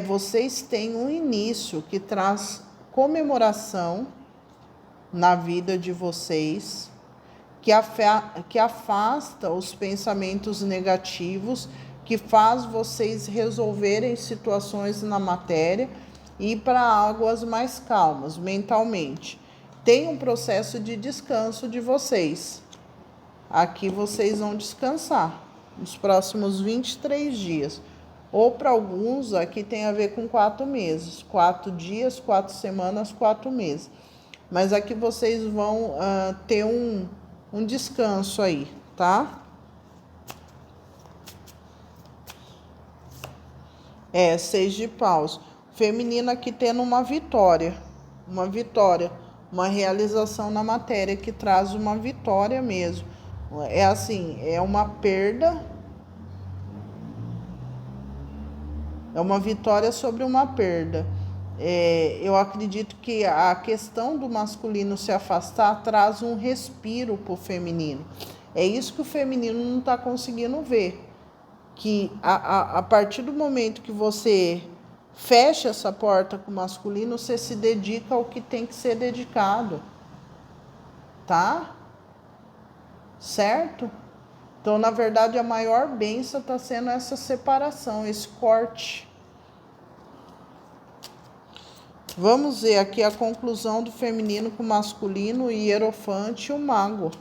Vocês têm um início que traz comemoração na vida de vocês, que afasta os pensamentos negativos, que faz vocês resolverem situações na matéria e ir para águas mais calmas mentalmente. Tem um processo de descanso de vocês. Aqui vocês vão descansar nos próximos 23 dias. Ou para alguns, aqui tem a ver com 4 meses. 4 dias, 4 semanas, 4 meses. Mas aqui vocês vão ter um descanso aí, tá? 6 de paus. Feminino aqui tendo uma vitória, uma realização na matéria que traz uma vitória mesmo. É uma perda, é uma vitória sobre uma perda. Eu acredito que a questão do masculino se afastar traz um respiro para o feminino. É isso que o feminino não está conseguindo ver. Que a partir do momento que você fecha essa porta com o masculino, você se dedica ao que tem que ser dedicado. Tá? Certo? Então, na verdade, a maior bênção está sendo essa separação, esse corte. Vamos ver aqui a conclusão do feminino com o masculino, o hierofante e o mago.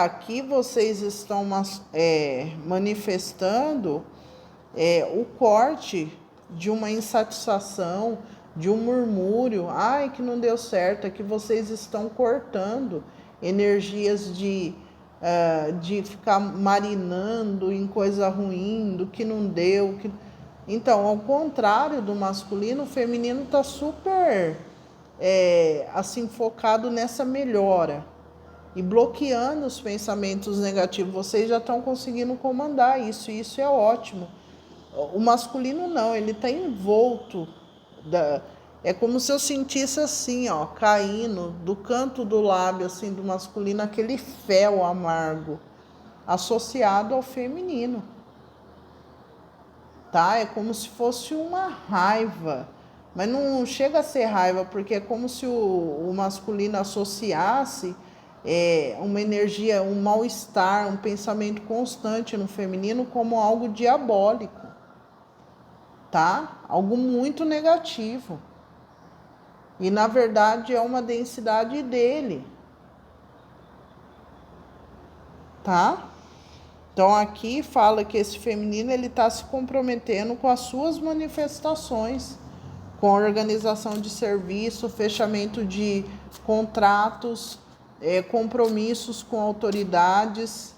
Aqui vocês estão manifestando o corte de uma insatisfação, de um murmúrio. Ai, que não deu certo. É que vocês estão cortando energias de ficar marinando em coisa ruim, do que não deu. Então, ao contrário do masculino, o feminino está super assim focado nessa melhora e bloqueando os pensamentos negativos. Vocês já estão conseguindo comandar isso, e isso é ótimo. O masculino não, ele está envolto. É como se eu sentisse assim, ó, caindo do canto do lábio assim do masculino, aquele fel amargo associado ao feminino. Tá? É como se fosse uma raiva, mas não chega a ser raiva, porque é como se o masculino associasse uma energia, um mal-estar, um pensamento constante no feminino como algo diabólico, tá? Algo muito negativo. E na verdade é uma densidade dele, tá? Então aqui fala que esse feminino ele está se comprometendo com as suas manifestações, com a organização de serviço, fechamento de contratos, compromissos com autoridades.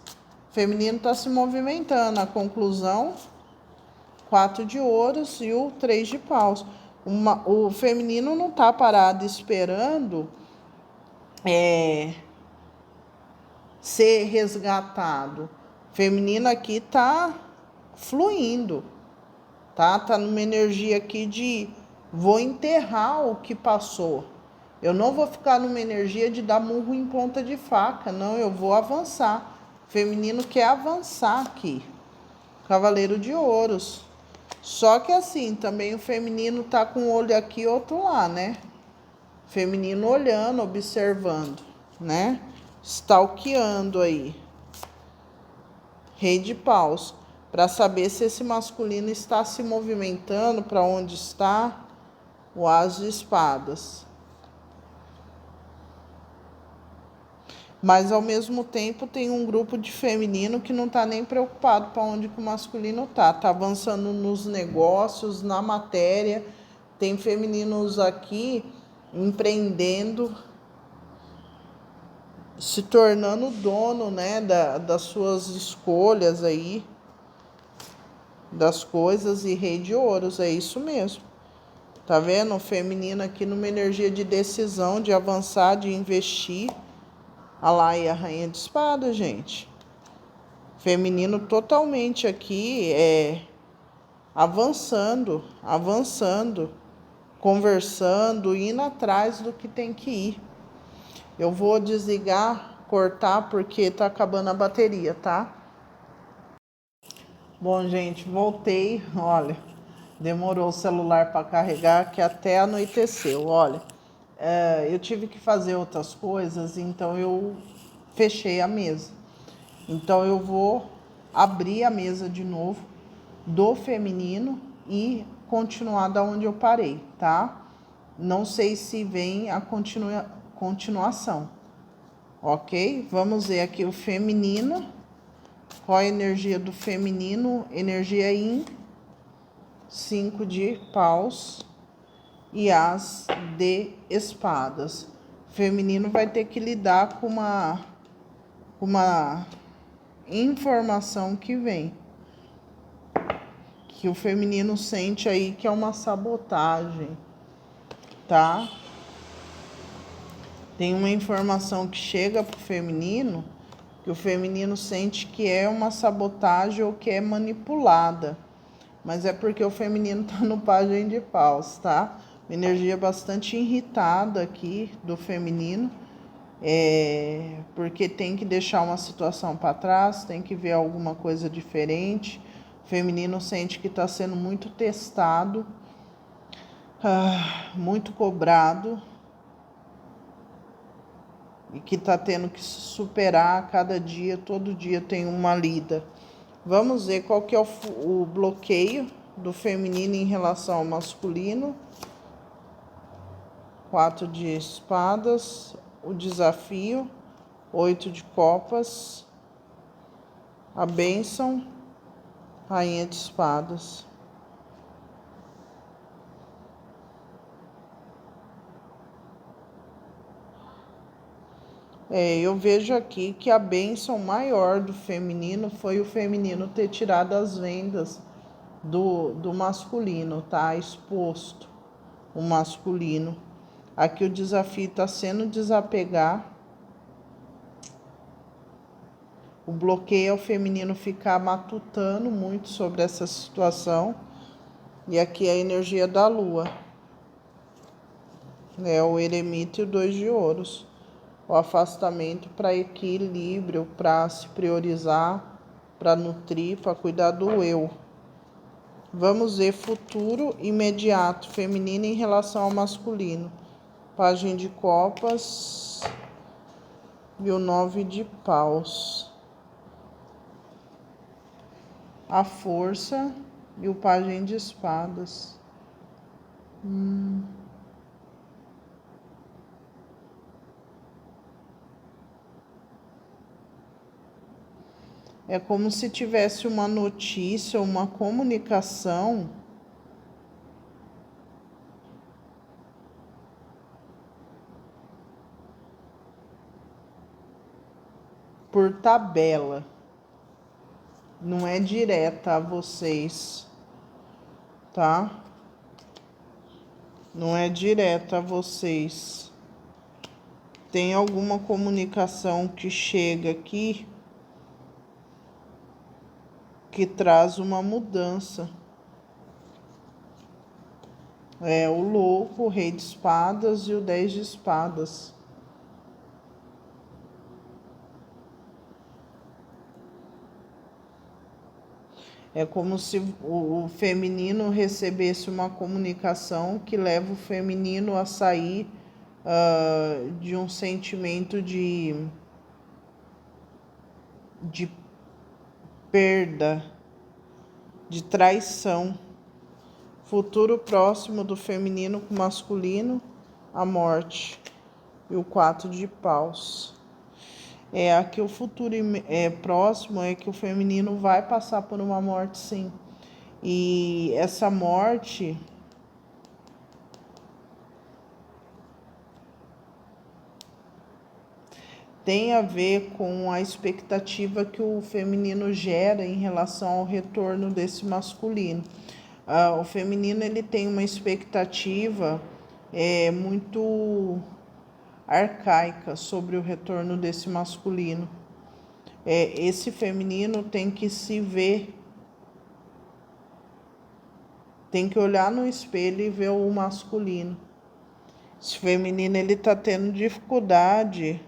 O feminino está se movimentando. A conclusão, 4 de ouros e o 3 de paus. O feminino não está parado esperando ser resgatado. Feminino aqui tá fluindo, tá? Tá numa energia aqui de vou enterrar o que passou. Eu não vou ficar numa energia de dar murro em ponta de faca, não, eu vou avançar. Feminino quer avançar aqui. Cavaleiro de ouros. Só que assim, também o feminino tá com um olho aqui e outro lá, né? Feminino olhando, observando, né? Stalkeando aí. Rei de paus, para saber se esse masculino está se movimentando, para onde está o as de espadas. Mas ao mesmo tempo tem um grupo de feminino que não está nem preocupado para onde que o masculino está. Está avançando nos negócios, na matéria. Tem femininos aqui empreendendo, se tornando dono, né, das suas escolhas aí, das coisas, e rei de ouros, é isso mesmo. Tá vendo? O feminino aqui numa energia de decisão, de avançar, de investir. Olha lá aí a rainha de espada, gente. Feminino totalmente aqui avançando, conversando, indo atrás do que tem que ir. Eu vou desligar, cortar, porque tá acabando a bateria, tá? Bom, gente, voltei. Olha, demorou o celular para carregar, que até anoiteceu. Olha, eu tive que fazer outras coisas, então eu fechei a mesa. Então eu vou abrir a mesa de novo do feminino e continuar da onde eu parei, tá? Não sei se vem a continuação, ok? Vamos ver aqui o feminino. Qual a energia do feminino? Energia Yin, 5 de paus e as de espadas. O feminino vai ter que lidar com uma informação que vem, que o feminino sente aí que é uma sabotagem, tá? Tem uma informação que chega pro feminino, que o feminino sente que é uma sabotagem ou que é manipulada. Mas é porque o feminino tá no pajem de paus, tá? Uma energia bastante irritada aqui do feminino. Porque tem que deixar uma situação para trás, tem que ver alguma coisa diferente. O feminino sente que está sendo muito testado, muito cobrado, e que está tendo que se superar a cada dia, todo dia tem uma lida. Vamos ver qual que é o bloqueio do feminino em relação ao masculino. 4 de espadas, o desafio, 8 de copas, a bênção, rainha de espadas. Eu vejo aqui que a bênção maior do feminino foi o feminino ter tirado as vendas do masculino, tá? Exposto o masculino. Aqui o desafio está sendo desapegar. O bloqueio é o feminino ficar matutando muito sobre essa situação. E aqui é a energia da lua. É o eremita e o 2 de ouros. O afastamento para equilíbrio, para se priorizar, para nutrir, para cuidar do eu. Vamos ver futuro imediato, feminino em relação ao masculino. Página de copas e o 9 de paus. A força e o pajem de espadas. É como se tivesse uma notícia, uma comunicação por tabela. Não é direta a vocês, tá? Não é direta a vocês. Tem alguma comunicação que chega aqui que traz uma mudança. É o louco, o rei de espadas e o 10 de espadas. É como se o feminino recebesse uma comunicação que leva o feminino a sair de um sentimento de perda, de traição. Futuro próximo do feminino com o masculino, a morte. E o 4 de paus. Aqui o futuro próximo é que o feminino vai passar por uma morte, sim. E essa morte tem a ver com a expectativa que o feminino gera em relação ao retorno desse masculino. O feminino ele tem uma expectativa muito arcaica sobre o retorno desse masculino. Esse feminino tem que se ver, tem que olhar no espelho e ver o masculino. Esse feminino ele está tendo dificuldade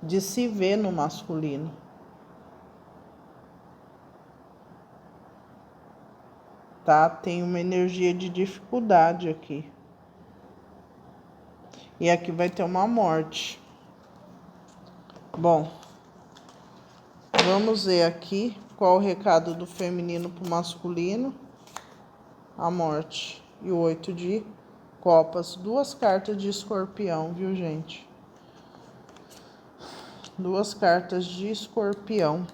de se ver no masculino. Tá? Tem uma energia de dificuldade aqui. E aqui vai ter uma morte. Bom, vamos ver aqui qual o recado do feminino para o masculino. A morte e o 8 de copas. 2 cartas de escorpião, viu, gente? 2 cartas de escorpião.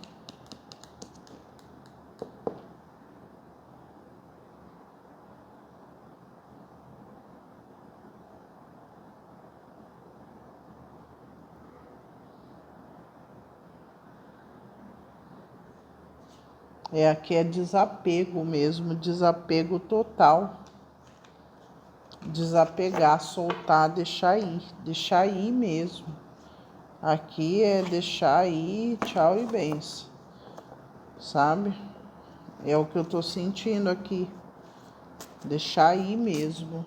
Aqui é desapego mesmo, desapego total. Desapegar, soltar, deixar ir mesmo. Aqui é deixar ir, tchau e bens, sabe? É o que eu tô sentindo aqui. Deixar ir mesmo.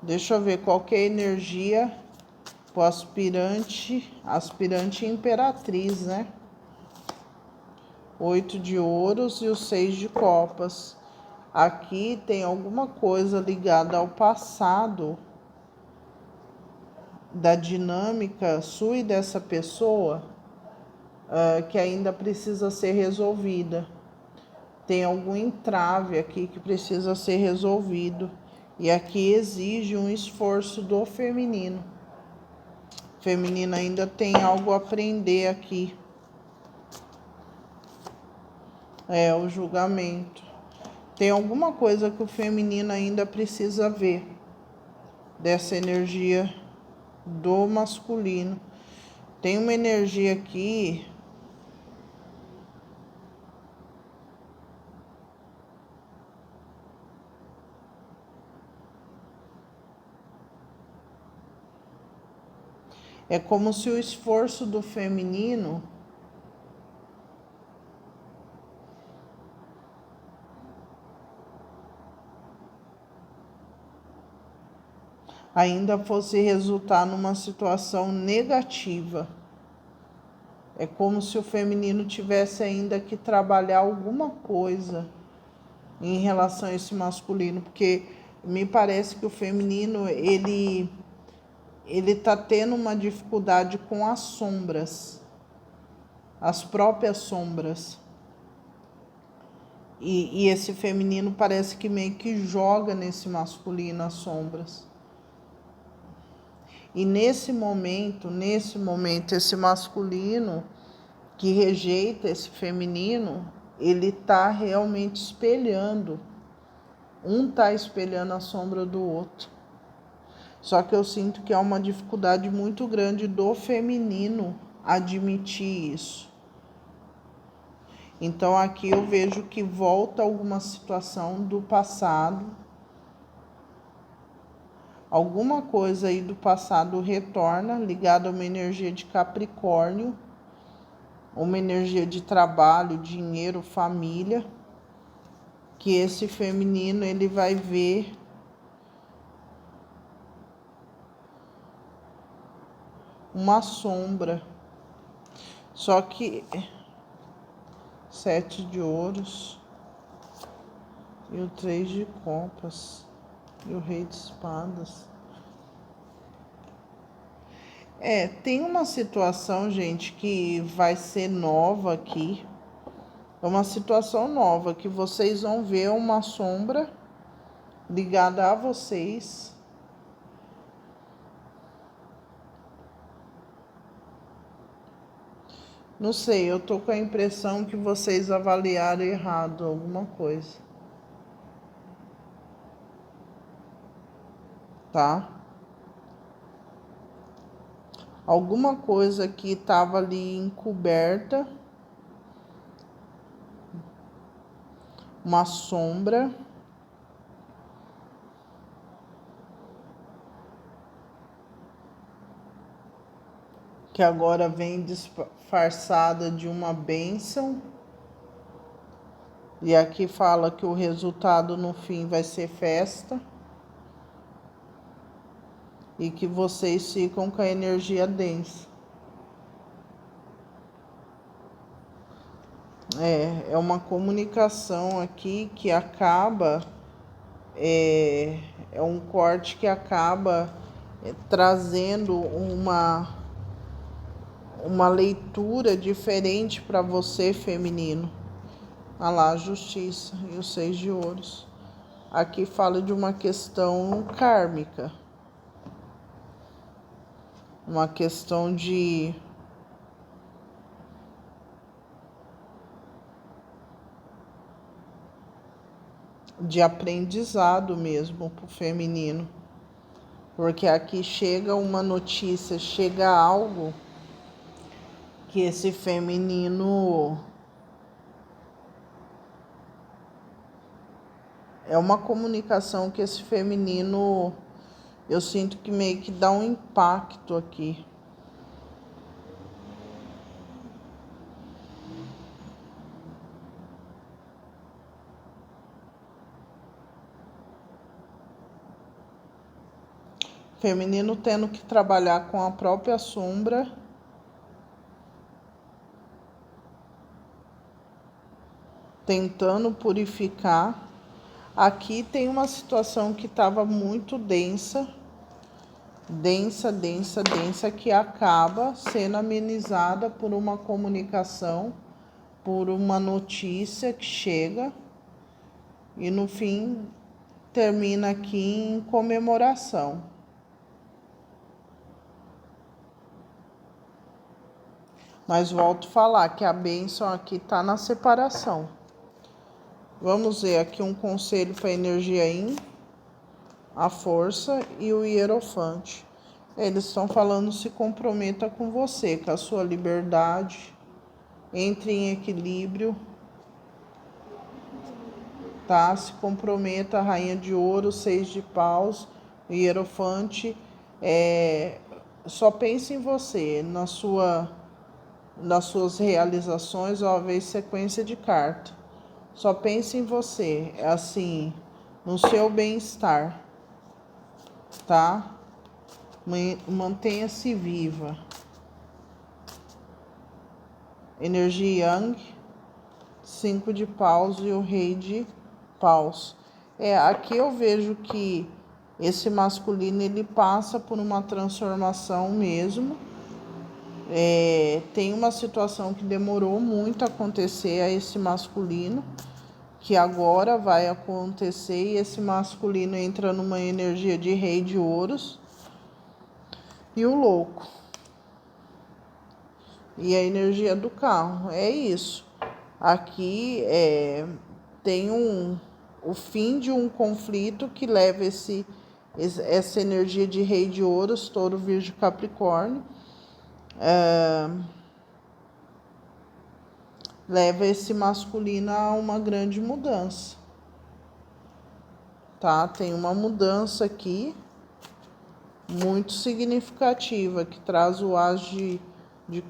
Deixa eu ver qual que é a energia pro aspirante imperatriz, né? 8 de ouros e o 6 de copas. Aqui tem alguma coisa ligada ao passado, da dinâmica sua e dessa pessoa, que ainda precisa ser resolvida. tem algum entrave aqui que precisa ser resolvido. E aqui exige um esforço do feminino. O feminino ainda tem algo a aprender aqui. É o julgamento. Tem alguma coisa que o feminino ainda precisa ver dessa energia do masculino. Tem uma energia aqui é como se o esforço do feminino ainda fosse resultar numa situação negativa. É como se o feminino tivesse ainda que trabalhar alguma coisa em relação a esse masculino, porque me parece que o feminino, ele tá tendo uma dificuldade com as sombras, as próprias sombras. E esse feminino parece que meio que joga nesse masculino as sombras. E nesse momento, esse masculino que rejeita esse feminino, ele tá realmente espelhando. Um tá espelhando a sombra do outro. Só que eu sinto que há uma dificuldade muito grande do feminino admitir isso. Então aqui eu vejo que volta alguma situação do passado. Alguma coisa aí do passado retorna, ligada a uma energia de Capricórnio, uma energia de trabalho, dinheiro, família, que esse feminino ele vai ver uma sombra. Só que 7 de ouros e o 3 de copas e o rei de espadas. Tem uma situação, gente, que vai ser nova aqui. É uma situação nova que vocês vão ver uma sombra ligada a vocês. Não sei, eu tô com a impressão que vocês avaliaram errado alguma coisa. Tá? Alguma coisa que estava ali encoberta. Uma sombra. Que agora vem disfarçada de uma bênção. E aqui fala que o resultado no fim vai ser festa. E que vocês ficam com a energia densa. É uma comunicação aqui que acaba, é um corte que acaba trazendo uma leitura diferente para você, feminino. Olha lá, a justiça e os 6 de ouros. Aqui fala de uma questão kármica. Uma questão de aprendizado mesmo para o feminino. Porque aqui chega uma notícia, chega algo que esse feminino é uma comunicação que esse feminino, eu sinto que meio que dá um impacto aqui. Feminino tendo que trabalhar com a própria sombra. Tentando purificar. Aqui tem uma situação que estava muito densa, que acaba sendo amenizada por uma comunicação por uma notícia que chega e no fim termina aqui em comemoração. Mas volto a falar que a bênção aqui está na separação. Vamos ver aqui um conselho para a energia Yin, a força e o hierofante. Eles estão falando: se comprometa com você, com a sua liberdade, entre em equilíbrio, tá? Se comprometa, a rainha de ouro, 6 de paus, o hierofante. Só pense em você, nas suas realizações. Ó, veio sequência de carta. Só pense em você, assim, no seu bem-estar, tá? Mantenha-se viva. Energia Yang, 5 de paus e o rei de paus. Aqui eu vejo que esse masculino, ele passa por uma transformação mesmo. Tem uma situação que demorou muito a acontecer a esse masculino, que agora vai acontecer, e esse masculino entra numa energia de rei de ouros e o louco. E a energia do carro, é isso. Aqui tem o fim de um conflito que leva essa energia de rei de ouros, touro, virgem, capricórnio. Leva esse masculino a uma grande mudança, tá? Tem uma mudança aqui muito significativa que traz o as de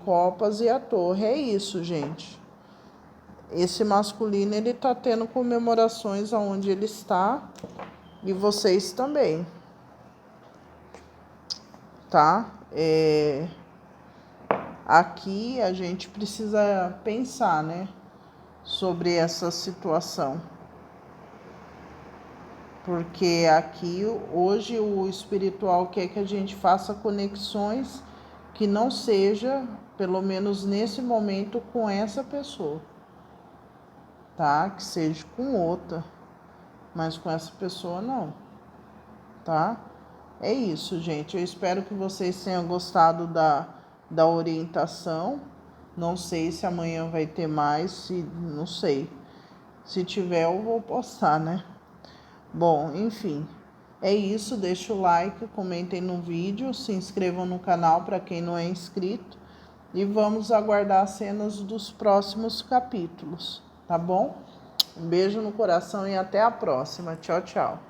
copas e a torre. É isso, gente. Esse masculino, ele tá tendo comemorações aonde ele está, e vocês também, tá? Aqui a gente precisa pensar, né, sobre essa situação. Porque aqui, hoje, o espiritual quer que a gente faça conexões que não seja, pelo menos nesse momento, com essa pessoa, tá? Que seja com outra, mas com essa pessoa não, tá? É isso, gente. Eu espero que vocês tenham gostado da orientação. Não sei se amanhã vai ter mais, não sei. Se tiver, eu vou postar, né? Bom, enfim, é isso. Deixa o like, comentem no vídeo, se inscrevam no canal para quem não é inscrito, e vamos aguardar as cenas dos próximos capítulos, tá bom? Um beijo no coração e até a próxima. Tchau, tchau.